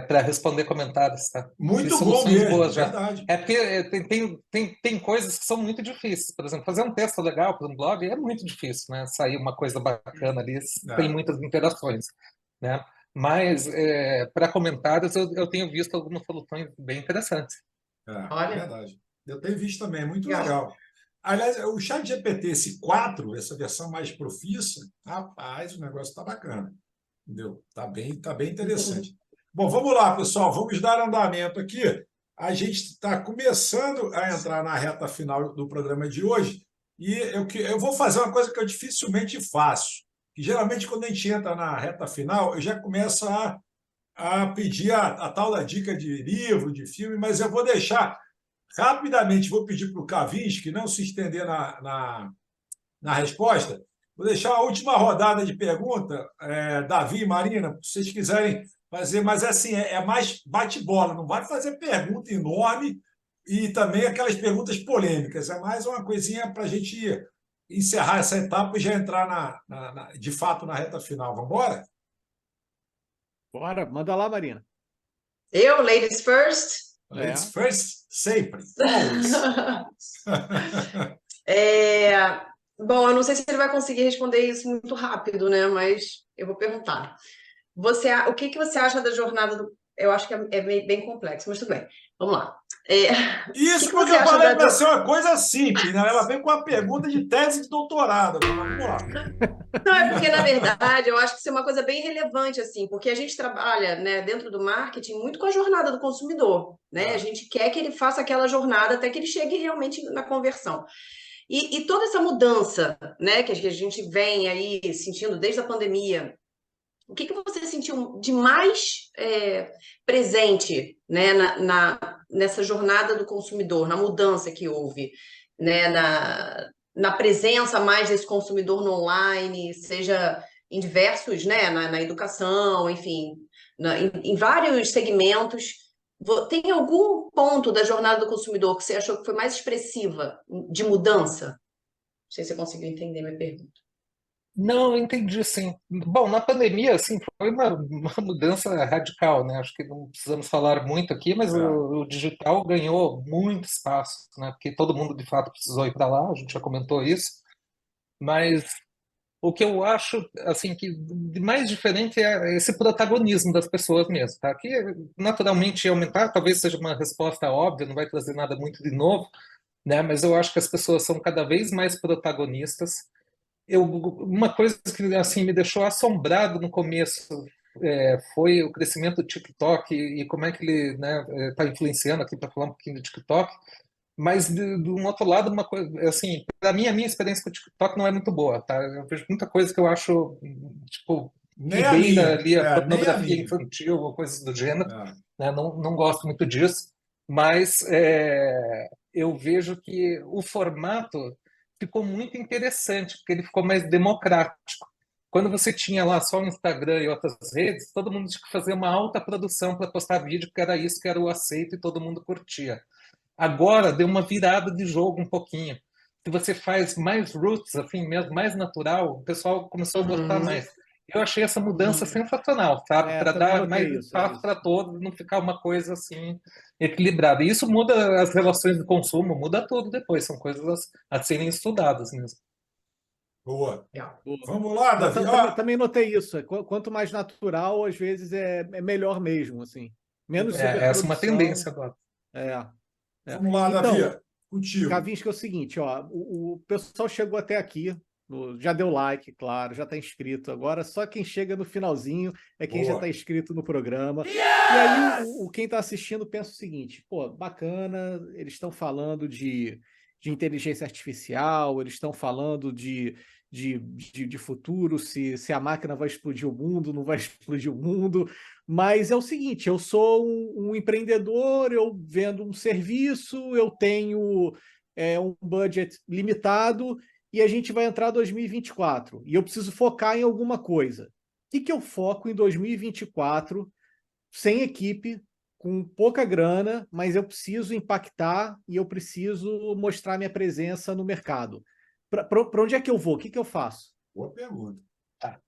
Para responder comentários, tá? Muito Vi bom soluções mesmo, boas já. verdade. É porque tem coisas que são muito difíceis. Por exemplo, fazer um texto legal para um blog é muito difícil, né? Sair uma coisa bacana ali, tem muitas interações, né? Mas para comentários eu tenho visto algumas soluções bem interessantes. Olha. Verdade. Eu tenho visto também, é muito Legal. legal. Aliás, o ChatGPT, esse 4, essa versão mais profissa, rapaz, o negócio está bacana. Entendeu? Tá bem interessante. Bom, vamos lá, pessoal, vamos dar andamento aqui. A gente está começando a entrar na reta final do programa de hoje e eu vou fazer uma coisa que eu dificilmente faço. Que geralmente, quando a gente entra na reta final, eu já começo a pedir a tal da dica de livro, de filme, mas eu vou deixar rapidamente, vou pedir para o Kavinsky não se estender na resposta. Vou deixar a última rodada de pergunta, Davi e Marina, se vocês quiserem fazer, mas assim, é mais bate-bola, não vai fazer pergunta enorme e também aquelas perguntas polêmicas, é mais uma coisinha para a gente encerrar essa etapa e já entrar de fato na reta final. Vamos embora? Bora, manda lá, Marina. Eu, ladies first. Ladies first, sempre, always. Bom, eu não sei se ele vai conseguir responder isso muito rápido, né? Mas eu vou perguntar. O que você acha da jornada do... Eu acho que é bem complexo, mas tudo bem. Vamos lá. Isso que porque você eu acha falei da para ser uma coisa simples, né? Ela vem com uma pergunta de tese de doutorado. Vamos lá. Não, é porque, na verdade, eu acho que isso é uma coisa bem relevante, assim, porque a gente trabalha, né, dentro do marketing muito com a jornada do consumidor, né? A gente quer que ele faça aquela jornada até que ele chegue realmente na conversão. E toda essa mudança, né, que a gente vem aí sentindo desde a pandemia, o que você sentiu de mais presente, né, nessa jornada do consumidor, na mudança que houve, né, na presença mais desse consumidor no online, seja em diversos, né, na educação, enfim, em vários segmentos. Tem algum ponto da jornada do consumidor que você achou que foi mais expressiva de mudança? Não sei se você conseguiu entender minha pergunta. Não, eu entendi, sim. Bom, na pandemia, assim, foi uma mudança radical, né? Acho que não precisamos falar muito aqui, mas o digital ganhou muito espaço, né? Porque todo mundo, de fato, precisou ir para lá, a gente já comentou isso. Mas o que eu acho, assim, que de mais diferente é esse protagonismo das pessoas mesmo, tá? Que naturalmente ia aumentar, talvez seja uma resposta óbvia, não vai trazer nada muito de novo, né? Mas eu acho que as pessoas são cada vez mais protagonistas. Uma coisa que assim me deixou assombrado no começo foi o crescimento do TikTok e como é que ele, né, está influenciando aqui para falar um pouquinho do TikTok. Mas de um outro lado, uma coisa assim, para mim a minha experiência com o TikTok não é muito boa, tá? Eu vejo muita coisa que eu acho tipo que Nem a beira minha, ali a nem a pornografia minha. infantil ou coisas do gênero, É. né? Não gosto muito disso, mas eu vejo que o formato ficou muito interessante, porque ele ficou mais democrático. Quando você tinha lá só o Instagram e outras redes, todo mundo tinha que fazer uma alta produção para postar vídeo, que era isso que era o aceito e todo mundo curtia. Agora deu uma virada de jogo um pouquinho. Se você faz mais roots, assim mesmo, mais natural, o pessoal começou a gostar mais. Eu achei essa mudança sensacional, sabe? Para Também dar mais notei isso. espaço para todos, não ficar uma coisa assim equilibrada. E isso muda as relações de consumo, muda tudo depois. São coisas a serem estudadas mesmo. Boa. Boa. Vamos lá, Davi. Também notei isso. Quanto mais natural, às vezes é melhor mesmo, assim. Menos Essa é uma superprodução. tendência agora. Vamos lá, Então, Davi. Contigo. Kavinsky, é o seguinte, ó, o pessoal chegou até aqui, já deu like, claro, já está inscrito. Agora, só quem chega no finalzinho é quem já está inscrito no programa. E aí, quem está assistindo pensa o seguinte, pô, bacana, eles estão falando de de inteligência artificial, eles estão falando de futuro, se a máquina vai explodir o mundo, não vai explodir o mundo. Mas é o seguinte, eu sou um empreendedor, eu vendo um serviço, eu tenho um budget limitado e a gente vai entrar em 2024 e eu preciso focar em alguma coisa. O que eu foco em 2024 sem equipe, com pouca grana, mas eu preciso impactar e eu preciso mostrar minha presença no mercado? Para onde é que eu vou? O que eu faço? Boa pergunta. Tá.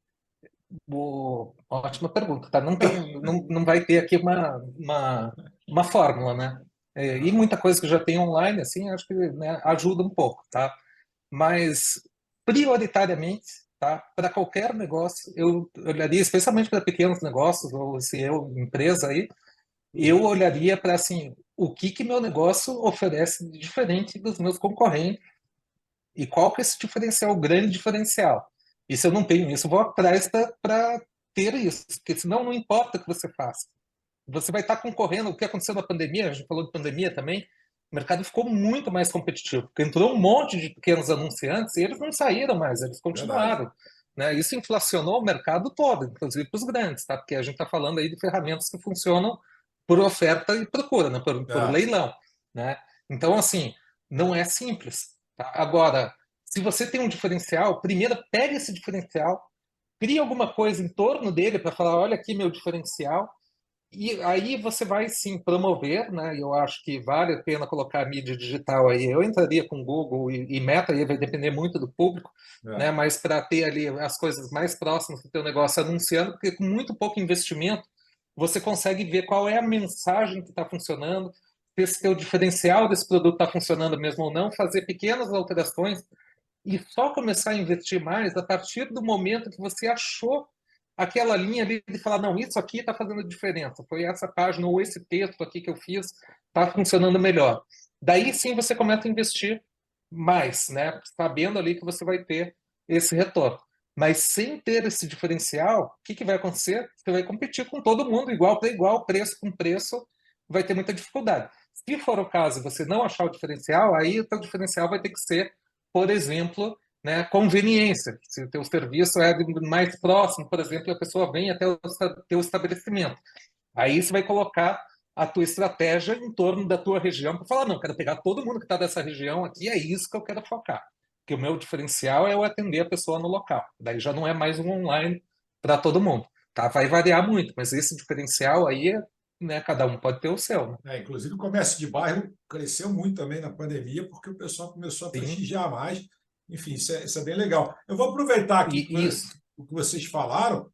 Ótima pergunta, tá? Não vai ter aqui uma fórmula, né? E muita coisa que já tem online, assim, acho que, né, ajuda um pouco, tá? Mas, prioritariamente, tá? Para qualquer negócio, eu olharia, especialmente para pequenos negócios, ou se eu, empresa aí, eu olharia para, assim, o que meu negócio oferece de diferente dos meus concorrentes e qual que é esse diferencial, o grande diferencial. E se eu não tenho isso, eu vou atrás para ter isso, porque senão não importa o que você faça. Você vai estar concorrendo, o que aconteceu na pandemia, a gente falou de pandemia também, o mercado ficou muito mais competitivo, porque entrou um monte de pequenos anunciantes e eles não saíram mais, eles continuaram. Né? Isso inflacionou o mercado todo, inclusive para os grandes, tá? Porque a gente está falando aí de ferramentas que funcionam por oferta e procura, né? Por leilão. Né? Então, assim, não é simples. Tá? Agora, se você tem um diferencial, primeiro pega esse diferencial, cria alguma coisa em torno dele para falar, olha aqui meu diferencial, e aí você vai sim promover, né? Eu acho que vale a pena colocar a mídia digital aí. Eu entraria com Google e Meta, aí vai depender muito do público, né? Mas para ter ali as coisas mais próximas do teu negócio anunciando, porque com muito pouco investimento você consegue ver qual é a mensagem que está funcionando, ver se o diferencial desse produto está funcionando mesmo ou não, fazer pequenas alterações e só começar a investir mais a partir do momento que você achou aquela linha ali de falar, não, isso aqui está fazendo diferença, foi essa página ou esse texto aqui que eu fiz está funcionando melhor. Daí sim você começa a investir mais, né? Sabendo ali que você vai ter esse retorno. Mas sem ter esse diferencial, o que vai acontecer? Você vai competir com todo mundo, igual para igual, preço com preço, vai ter muita dificuldade. Se for o caso você não achar o diferencial, aí o seu diferencial vai ter que ser, por exemplo, né, conveniência. Se o teu serviço é mais próximo, por exemplo, a pessoa vem até o teu estabelecimento. Aí você vai colocar a tua estratégia em torno da tua região para falar, não, quero pegar todo mundo que está dessa região aqui, é isso que eu quero focar. Porque o meu diferencial é eu atender a pessoa no local. Daí já não é mais um online para todo mundo. Tá? Vai variar muito, mas esse diferencial aí, né, cada um pode ter o seu. Né? Inclusive o comércio de bairro cresceu muito também na pandemia, porque o pessoal começou a prestigiar mais. Enfim, isso é bem legal. Eu vou aproveitar aqui o que vocês falaram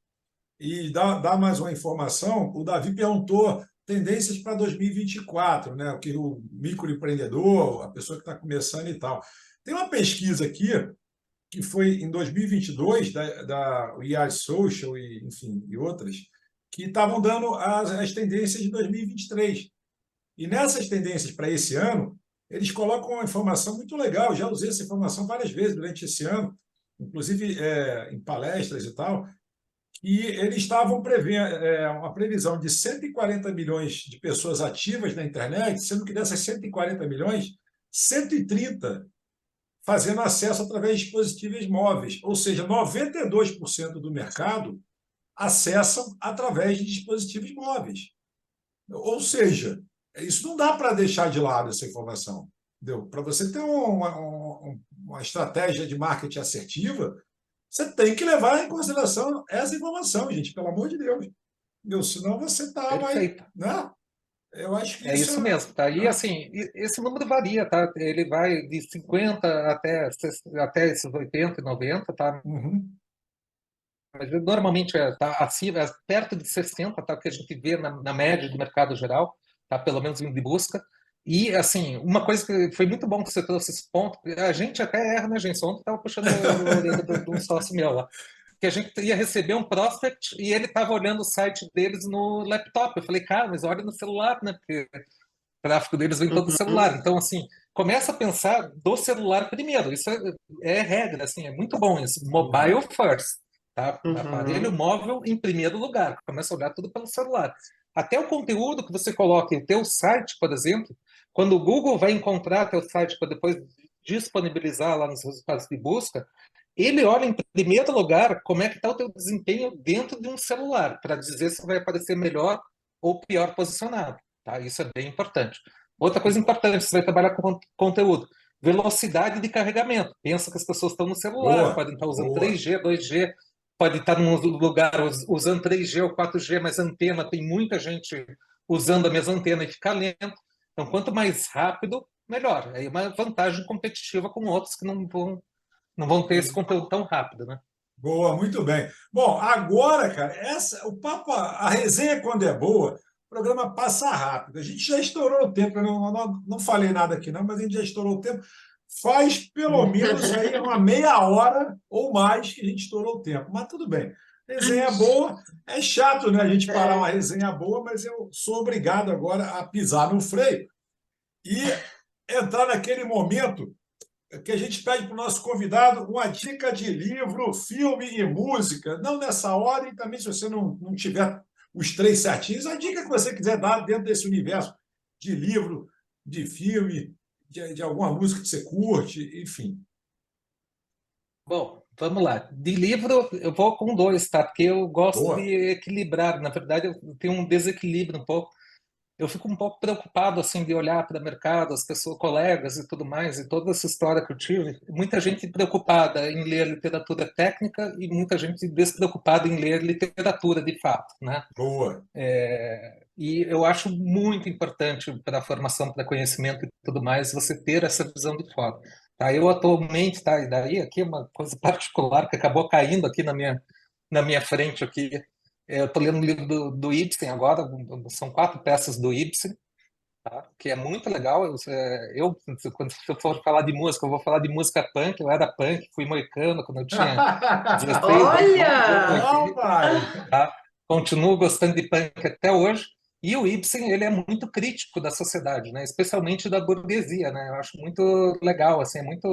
e dar mais uma informação. O Davi perguntou tendências para 2024, né? Que o microempreendedor, a pessoa que está começando e tal. Tem uma pesquisa aqui que foi em 2022 da IAR Social e outras que estavam dando as tendências de 2023. E nessas tendências para esse ano, eles colocam uma informação muito legal. Eu já usei essa informação várias vezes durante esse ano, inclusive em palestras e tal, e eles estavam prevendo uma previsão de 140 milhões de pessoas ativas na internet, sendo que dessas 140 milhões, 130 fazendo acesso através de dispositivos móveis, ou seja, 92% do mercado acessam através de dispositivos móveis. Ou seja, isso não dá para deixar de lado essa informação. Para você ter uma estratégia de marketing assertiva, você tem que levar em consideração essa informação, gente, pelo amor de Deus. Senão você está mais. Né? Eu acho que isso mesmo, tá? E assim, esse número varia, tá? Ele vai de 50 até esses 80 e 90, tá? Mas normalmente tá acima, perto de 60, tá? O que a gente vê na média do mercado geral, tá? Pelo menos indo de busca. E, assim, uma coisa que foi muito bom que você trouxe esse ponto, a gente até erra, né, gente? Ontem estava puxando a orelha de um sócio meu lá, que a gente ia receber um prospect e ele estava olhando o site deles no laptop. Eu falei, cara, mas olha no celular, né? Porque o tráfego deles vem todo do celular. Então, assim, começa a pensar do celular primeiro. Isso é regra, assim, é muito bom isso. Mobile first, tá? Aparelho móvel em primeiro lugar. Começa a olhar tudo pelo celular. Até o conteúdo que você coloca em teu site, por exemplo, quando o Google vai encontrar teu site para depois disponibilizar lá nos resultados de busca, ele olha em primeiro lugar como é que está o teu desempenho dentro de um celular, para dizer se vai aparecer melhor ou pior posicionado. Tá? Isso é bem importante. Outra coisa importante, você vai trabalhar com conteúdo. Velocidade de carregamento. Pensa que as pessoas estão no celular, Boa, podem estar usando boa. 3G, 2G, pode estar num lugar usando 3G ou 4G, mas a antena, tem muita gente usando a mesma antena e fica lento. Então, quanto mais rápido, melhor. Aí é uma vantagem competitiva com outros que não vão ter esse conteúdo tão rápido, né? Boa, muito bem. Bom, agora, cara, o papo, a resenha quando é boa, o programa passa rápido. A gente já estourou o tempo, eu não falei nada aqui não, mas a gente já estourou o tempo. Faz pelo menos aí uma meia hora ou mais que a gente estourou o tempo, mas tudo bem. Resenha boa, é chato, né, a gente parar uma resenha boa, mas eu sou obrigado agora a pisar no freio e entrar naquele momento que a gente pede para o nosso convidado uma dica de livro, filme e música, não nessa ordem, também se você não tiver os três certinhos, a dica que você quiser dar dentro desse universo de livro, de filme, de alguma música que você curte, enfim. Bom, vamos lá. De livro, eu vou com dois, tá? Porque eu gosto Boa. de equilibrar. Na verdade, eu tenho um desequilíbrio um pouco. Eu fico um pouco preocupado assim de olhar para o mercado, as pessoas, colegas e tudo mais, e toda essa história que eu tive. Muita gente preocupada em ler literatura técnica e muita gente despreocupada em ler literatura de fato, né? Boa. E eu acho muito importante para a formação, para conhecimento e tudo mais, você ter essa visão de fora. Tá? Eu atualmente, tá, e daí aqui é uma coisa particular que acabou caindo aqui na minha frente aqui. Eu estou lendo um livro do Ibsen agora, são 4 peças do Ibsen, tá? Que é muito legal. Quando eu for falar de música, eu vou falar de música punk. Eu era punk, fui moicano quando eu tinha 16, 11 anos Olha! Não, aqui, pai. tá? Continuo gostando de punk até hoje. E o Ibsen, ele é muito crítico da sociedade, né? Especialmente da burguesia, né? Eu acho muito legal, assim, é muito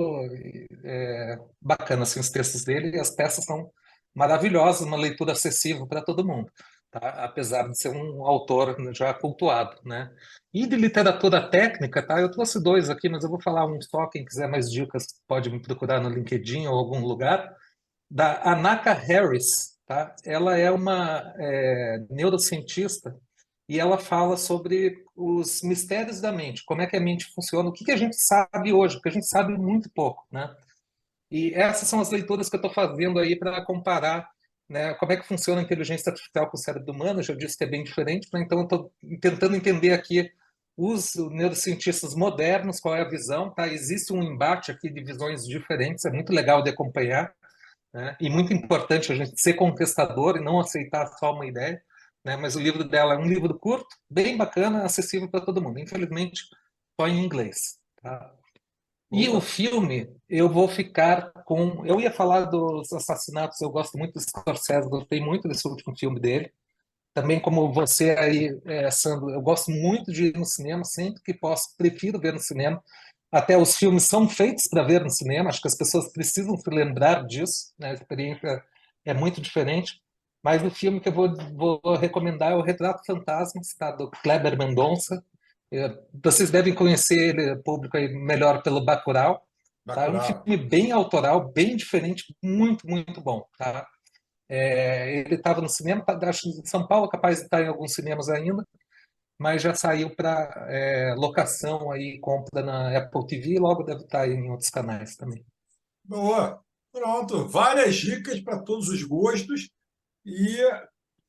bacana assim, os textos dele, e as peças são maravilhosas, uma leitura acessível para todo mundo, tá? Apesar de ser um autor já cultuado, né? E de literatura técnica, tá? Eu trouxe 2 aqui, mas eu vou falar um só. Quem quiser mais dicas pode me procurar no LinkedIn ou algum lugar. Da Anaka Harris, tá? Ela é uma neurocientista e ela fala sobre os mistérios da mente, como é que a mente funciona, o que a gente sabe hoje, porque a gente sabe muito pouco, né? E essas são as leituras que eu estou fazendo aí para comparar, né, como é que funciona a inteligência artificial com o cérebro humano. Eu já disse que é bem diferente, né? Então eu estou tentando entender aqui os neurocientistas modernos, qual é a visão, tá? Existe um embate aqui de visões diferentes, é muito legal de acompanhar, né? E muito importante a gente ser contestador e não aceitar só uma ideia, né? Mas o livro dela é um livro curto, bem bacana, acessível para todo mundo. Infelizmente, só em inglês, tá? E o Boa. filme, eu vou ficar com. Eu ia falar dos assassinatos, eu gosto muito do Scorsese, gostei muito desse último filme dele. Também, como você aí, Sandro, eu gosto muito de ir no cinema, sempre que posso, prefiro ver no cinema. Até os filmes são feitos para ver no cinema, acho que as pessoas precisam se lembrar disso, né? A experiência é muito diferente. Mas o filme que eu vou recomendar é O Retrato Fantasma, tá? Do Kleber Mendonça. Vocês devem conhecer ele, público aí, melhor pelo Bacurau. Tá? É um Bacurau. filme bem autoral, bem diferente, muito, muito bom. Tá? Ele estava no cinema, acho que em São Paulo, capaz de estar em alguns cinemas ainda, mas já saiu para locação aí, compra na Apple TV e logo deve estar em outros canais também. Boa. Pronto. Várias dicas para todos os gostos. E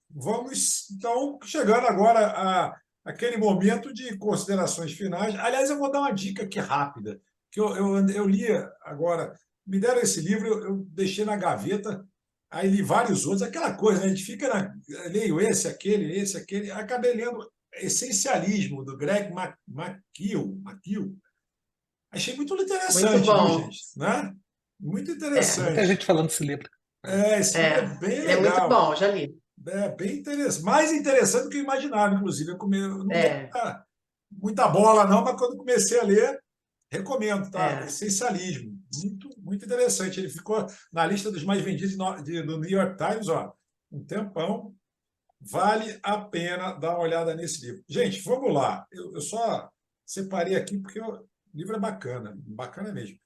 vamos, então, chegando agora aquele momento de considerações finais. Aliás, eu vou dar uma dica aqui rápida, que eu li agora, me deram esse livro, eu deixei na gaveta, aí li vários outros, aquela coisa, né? A gente fica leio esse, aquele, acabei lendo Essencialismo, do Greg McKeown. Achei muito Muito interessante, viu, bom. gente? Né? Muito Muita interessante. gente falando desse livro. Né? Esse livro é bem Ele é muito legal. bom, já li. É bem interessante, mais interessante do que eu imaginava, inclusive. Eu não dei É, muita bola, não, mas quando comecei a ler, recomendo, tá? é. Essencialismo. Muito, muito interessante. Ele ficou na lista dos mais vendidos do New York Times, ó, um tempão. Vale a pena dar uma olhada nesse livro. Gente, vamos lá. Eu só separei aqui porque o livro é bacana, bacana mesmo.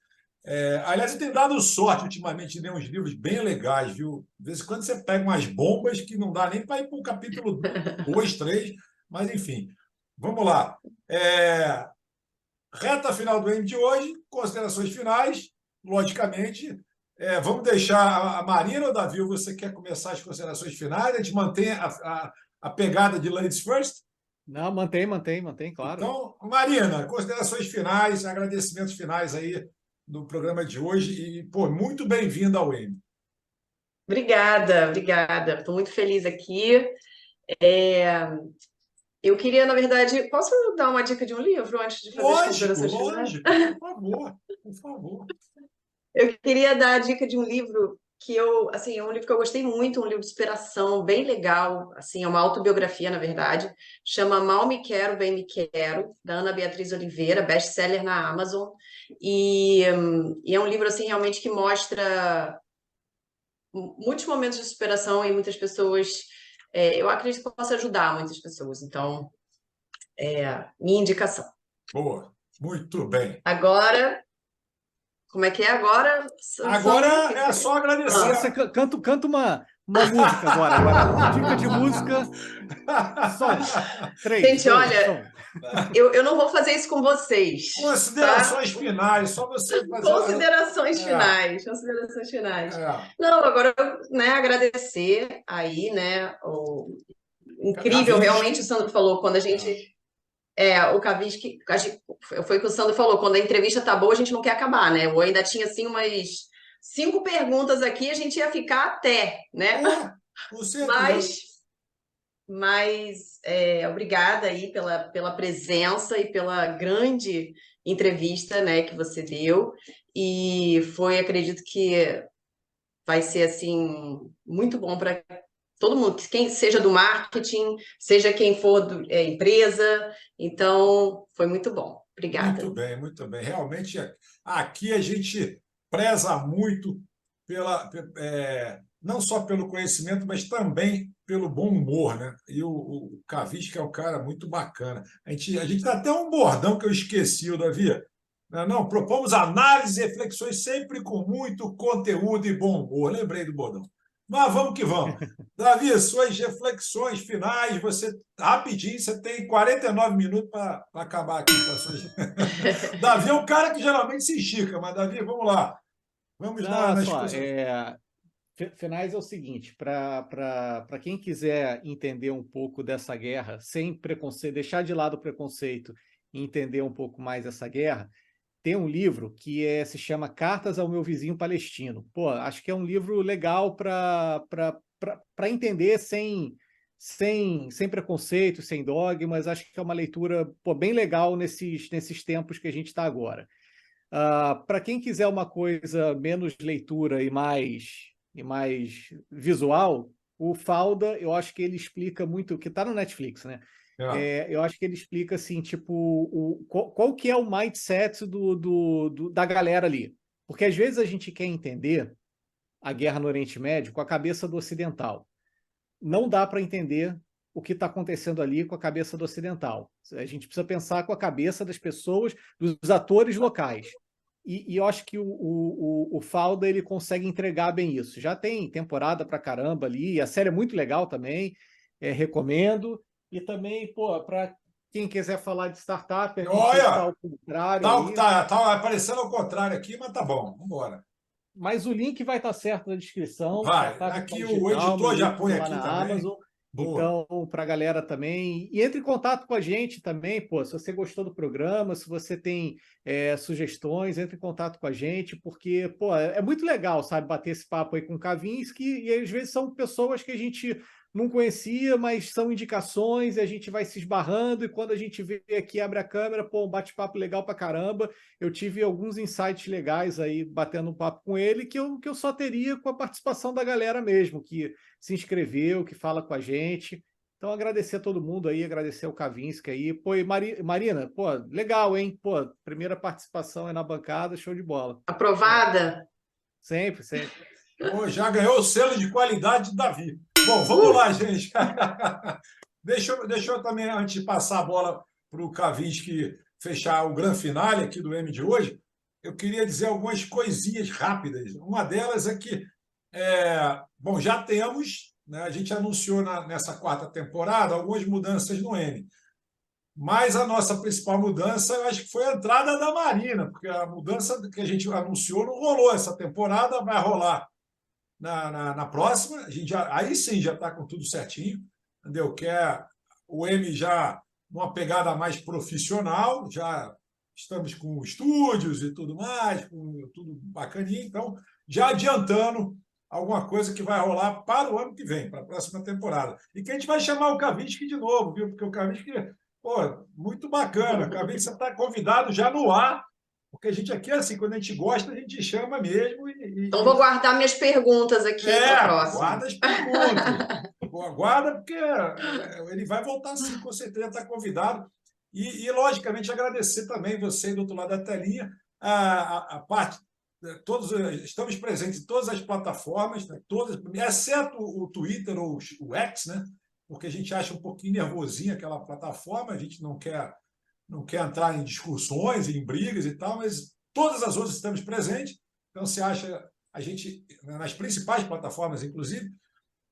Aliás, eu tenho dado sorte ultimamente de ler uns livros bem legais, viu? De vez em quando você pega umas bombas que não dá nem para ir para o capítulo 2, 3, mas enfim. Vamos lá. Reta final do M de hoje, considerações finais, logicamente. Vamos deixar a Marina ou Davi, você quer começar as considerações finais? A gente mantém a pegada de Ladies First? Não, mantém, claro. Então, Marina, considerações finais, agradecimentos finais aí do programa de hoje e, pô, muito bem-vinda ao M. Obrigada. Estou muito feliz aqui. Eu queria, na verdade, posso dar uma dica de um livro antes de fazer as considerações finais? Por favor. Eu queria dar a dica de um livro que assim, é um livro que eu gostei muito, um livro de inspiração bem legal, assim, é uma autobiografia, na verdade, chama Mal Me Quero, Bem Me Quero, da Ana Beatriz Oliveira, best-seller na Amazon, e é um livro, assim, realmente que mostra muitos momentos de superação e muitas pessoas, eu acredito que possa ajudar muitas pessoas, então, minha indicação. Boa, muito bem. Agora, como é que é agora? Agora é só agradecer. Você canta uma música agora. Dica de música. Som. 3, Gente, 2, olha, som. eu não vou fazer isso com vocês. Considerações finais, só você fazer. Considerações finais. Não, agora, né, agradecer aí, né, o incrível, realmente o Sandro falou, quando a gente, o Kavinsky, foi o que o Sandro falou, quando a entrevista tá boa, a gente não quer acabar, né, eu ainda tinha, assim, umas 5 perguntas aqui, a gente ia ficar até, né, com certeza. Mas obrigada aí pela presença e pela grande entrevista, né, que você deu. E acredito que vai ser assim muito bom para todo mundo, quem seja do marketing, seja quem for da empresa. Então, foi muito bom. Obrigada. Muito bem. Realmente, aqui a gente preza muito não só pelo conhecimento, mas também pelo bom humor, né? E o Kavinsky é um cara muito bacana. A gente tem até um bordão que eu esqueci, Davi. Não, propomos análise e reflexões sempre com muito conteúdo e bom humor. Lembrei do bordão. Mas vamos que vamos. Davi, suas reflexões finais, rapidinho, você tem 49 minutos para acabar aqui. Davi é um cara que geralmente se estica, mas, Davi, vamos lá. Vamos lá nas coisas. Finais é o seguinte, para quem quiser entender um pouco dessa guerra, sem preconceito, deixar de lado o preconceito e entender um pouco mais essa guerra, tem um livro que se chama Cartas ao Meu Vizinho Palestino. Pô, acho que é um livro legal para entender sem preconceito, sem dogmas. Acho que é uma leitura bem legal nesses tempos que a gente está agora. Para quem quiser uma coisa menos leitura e mais visual, o Falda, eu acho que ele explica muito, que está no Netflix, né? Eu acho que ele explica assim, tipo, qual que é o mindset da galera ali. Porque às vezes a gente quer entender a guerra no Oriente Médio com a cabeça do ocidental. Não dá para entender o que está acontecendo ali com a cabeça do ocidental. A gente precisa pensar com a cabeça das pessoas, dos atores locais. E eu acho que o Falda ele consegue entregar bem isso. Já tem temporada pra caramba ali, a série é muito legal também, recomendo. E também, para quem quiser falar de startup, olha, tá ao contrário. Tá aparecendo ao contrário aqui, mas tá bom, vamos embora. Mas o link vai estar certo na descrição. Vai, aqui o editor já põe aqui também. Amazon. Boa. Então, para a galera também. E entre em contato com a gente também, se você gostou do programa, se você tem sugestões, entre em contato com a gente, porque, é muito legal, sabe, bater esse papo aí com o Kavinsky, e às vezes são pessoas que a gente não conhecia, mas são indicações, e a gente vai se esbarrando, e quando a gente vê aqui, abre a câmera, um bate-papo legal pra caramba. Eu tive alguns insights legais aí, batendo um papo com ele, que eu só teria com a participação da galera mesmo, que se inscreveu, que fala com a gente. Então, agradecer a todo mundo aí, agradecer ao Kavinsky aí. E Marina, legal, hein? Primeira participação na bancada, show de bola. Aprovada? Sempre. Já ganhou o selo de qualidade de Davi. Bom, vamos lá, gente. Deixa eu também, antes de passar a bola para o Kavinsky fechar o grande finale aqui do M de hoje, eu queria dizer algumas coisinhas rápidas. Uma delas é que, bom, já temos, né, a gente anunciou nessa 4ª temporada algumas mudanças no M. Mas a nossa principal mudança, eu acho que foi a entrada da Marina, porque a mudança que a gente anunciou não rolou essa temporada, vai rolar na próxima. A gente aí sim já está com tudo certinho, entendeu? Que é o M já numa pegada mais profissional, já estamos com estúdios e tudo mais, com tudo bacaninho, então já adiantando alguma coisa que vai rolar para o ano que vem, para a próxima temporada. E que a gente vai chamar o Kavinsky de novo, viu? Porque o Kavinsky, pô, muito bacana. O Kavinsky, você está convidado já no ar, porque a gente aqui, assim, quando a gente gosta, a gente chama mesmo. Então, vou guardar minhas perguntas aqui para a próxima. Guarda as perguntas. Guarda, porque ele vai voltar sim, com certeza, está convidado. E, logicamente, agradecer também você do outro lado da telinha, a parte. Estamos presentes em todas as plataformas, né, todas, exceto o Twitter ou o X, né, porque a gente acha um pouquinho nervosinha aquela plataforma, a gente não quer entrar em discussões, em brigas e tal, mas todas as outras estamos presentes. Então, você acha a gente nas principais plataformas, inclusive.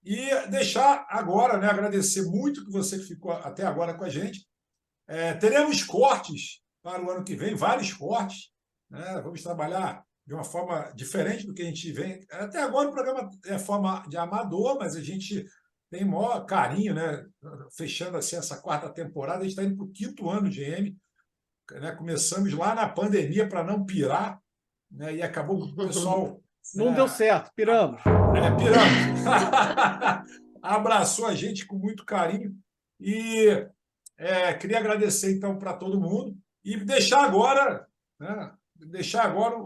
E deixar agora, né, agradecer muito que você ficou até agora com a gente. Teremos cortes para o ano que vem, vários cortes, né? Vamos trabalhar de uma forma diferente do que a gente vem. Até agora o programa é forma de amador, mas a gente tem maior carinho, né? Fechando assim essa 4ª temporada, a gente está indo para o 5º ano de M, né? Começamos lá na pandemia para não pirar, né? E acabou o pessoal... Não deu certo, piramos. Piramos. Abraçou a gente com muito carinho e queria agradecer, então, para todo mundo e deixar agora, né,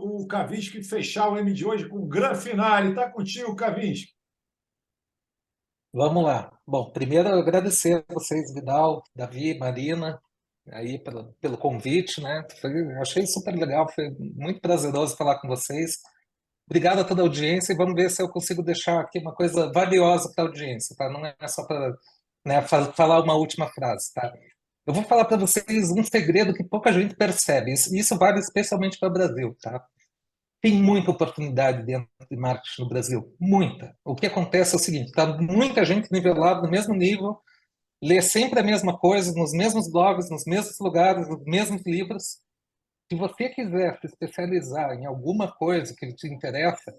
o Kavinsky fechar o M de hoje com um grande finale. Está contigo, Kavinsky. Vamos lá. Bom, primeiro agradecer a vocês, Vidal, Davi, Marina, aí pelo convite, né? Achei super legal, foi muito prazeroso falar com vocês. Obrigado a toda a audiência e vamos ver se eu consigo deixar aqui uma coisa valiosa para a audiência, tá? Não é só para, né, falar uma última frase, tá? Eu vou falar para vocês um segredo que pouca gente percebe. Isso vale especialmente para o Brasil, tá? Tem muita oportunidade dentro de marketing no Brasil, muita. O que acontece é o seguinte, tá muita gente nivelada no mesmo nível, lê sempre a mesma coisa, nos mesmos blogs, nos mesmos lugares, nos mesmos livros. Se você quiser se especializar em alguma coisa que te interessa,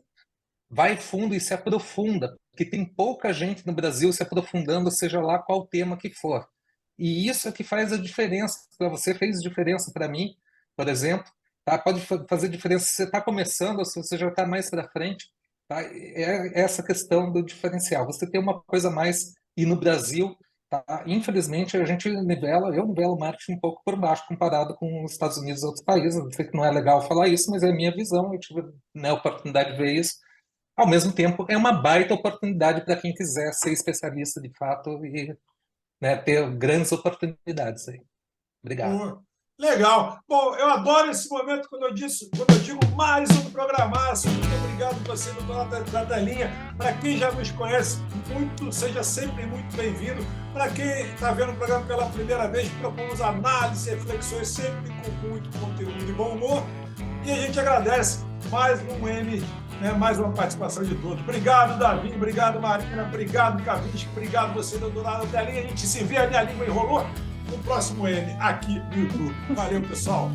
vai fundo e se aprofunda, porque tem pouca gente no Brasil se aprofundando, seja lá qual tema que for. E isso é que faz a diferença. Para você, fez diferença para mim, por exemplo. Tá? Pode fazer diferença se você está começando ou se você já está mais para frente. Tá? É essa questão do diferencial. Você tem uma coisa a mais, e no Brasil, tá? Infelizmente, eu nivelo o marketing um pouco por baixo comparado com os Estados Unidos e outros países. Eu sei que não é legal falar isso, mas é a minha visão. Eu tive, né, a oportunidade de ver isso. Ao mesmo tempo, é uma baita oportunidade para quem quiser ser especialista de fato e, né, ter grandes oportunidades aí. Obrigado. Legal. Bom, eu adoro esse momento quando eu digo mais um programaço. Muito obrigado a você, doutora da telinha. Para quem já nos conhece muito, seja sempre muito bem-vindo. Para quem está vendo o programa pela primeira vez, propomos análises, reflexões sempre com muito conteúdo e bom humor. E a gente agradece mais um M, né, mais uma participação de todos. Obrigado, Davi. Obrigado, Marina. Obrigado, Kavinsky. Obrigado você, doutora da telinha. A gente se vê, a minha língua enrolou. No próximo M aqui no YouTube. Valeu, pessoal!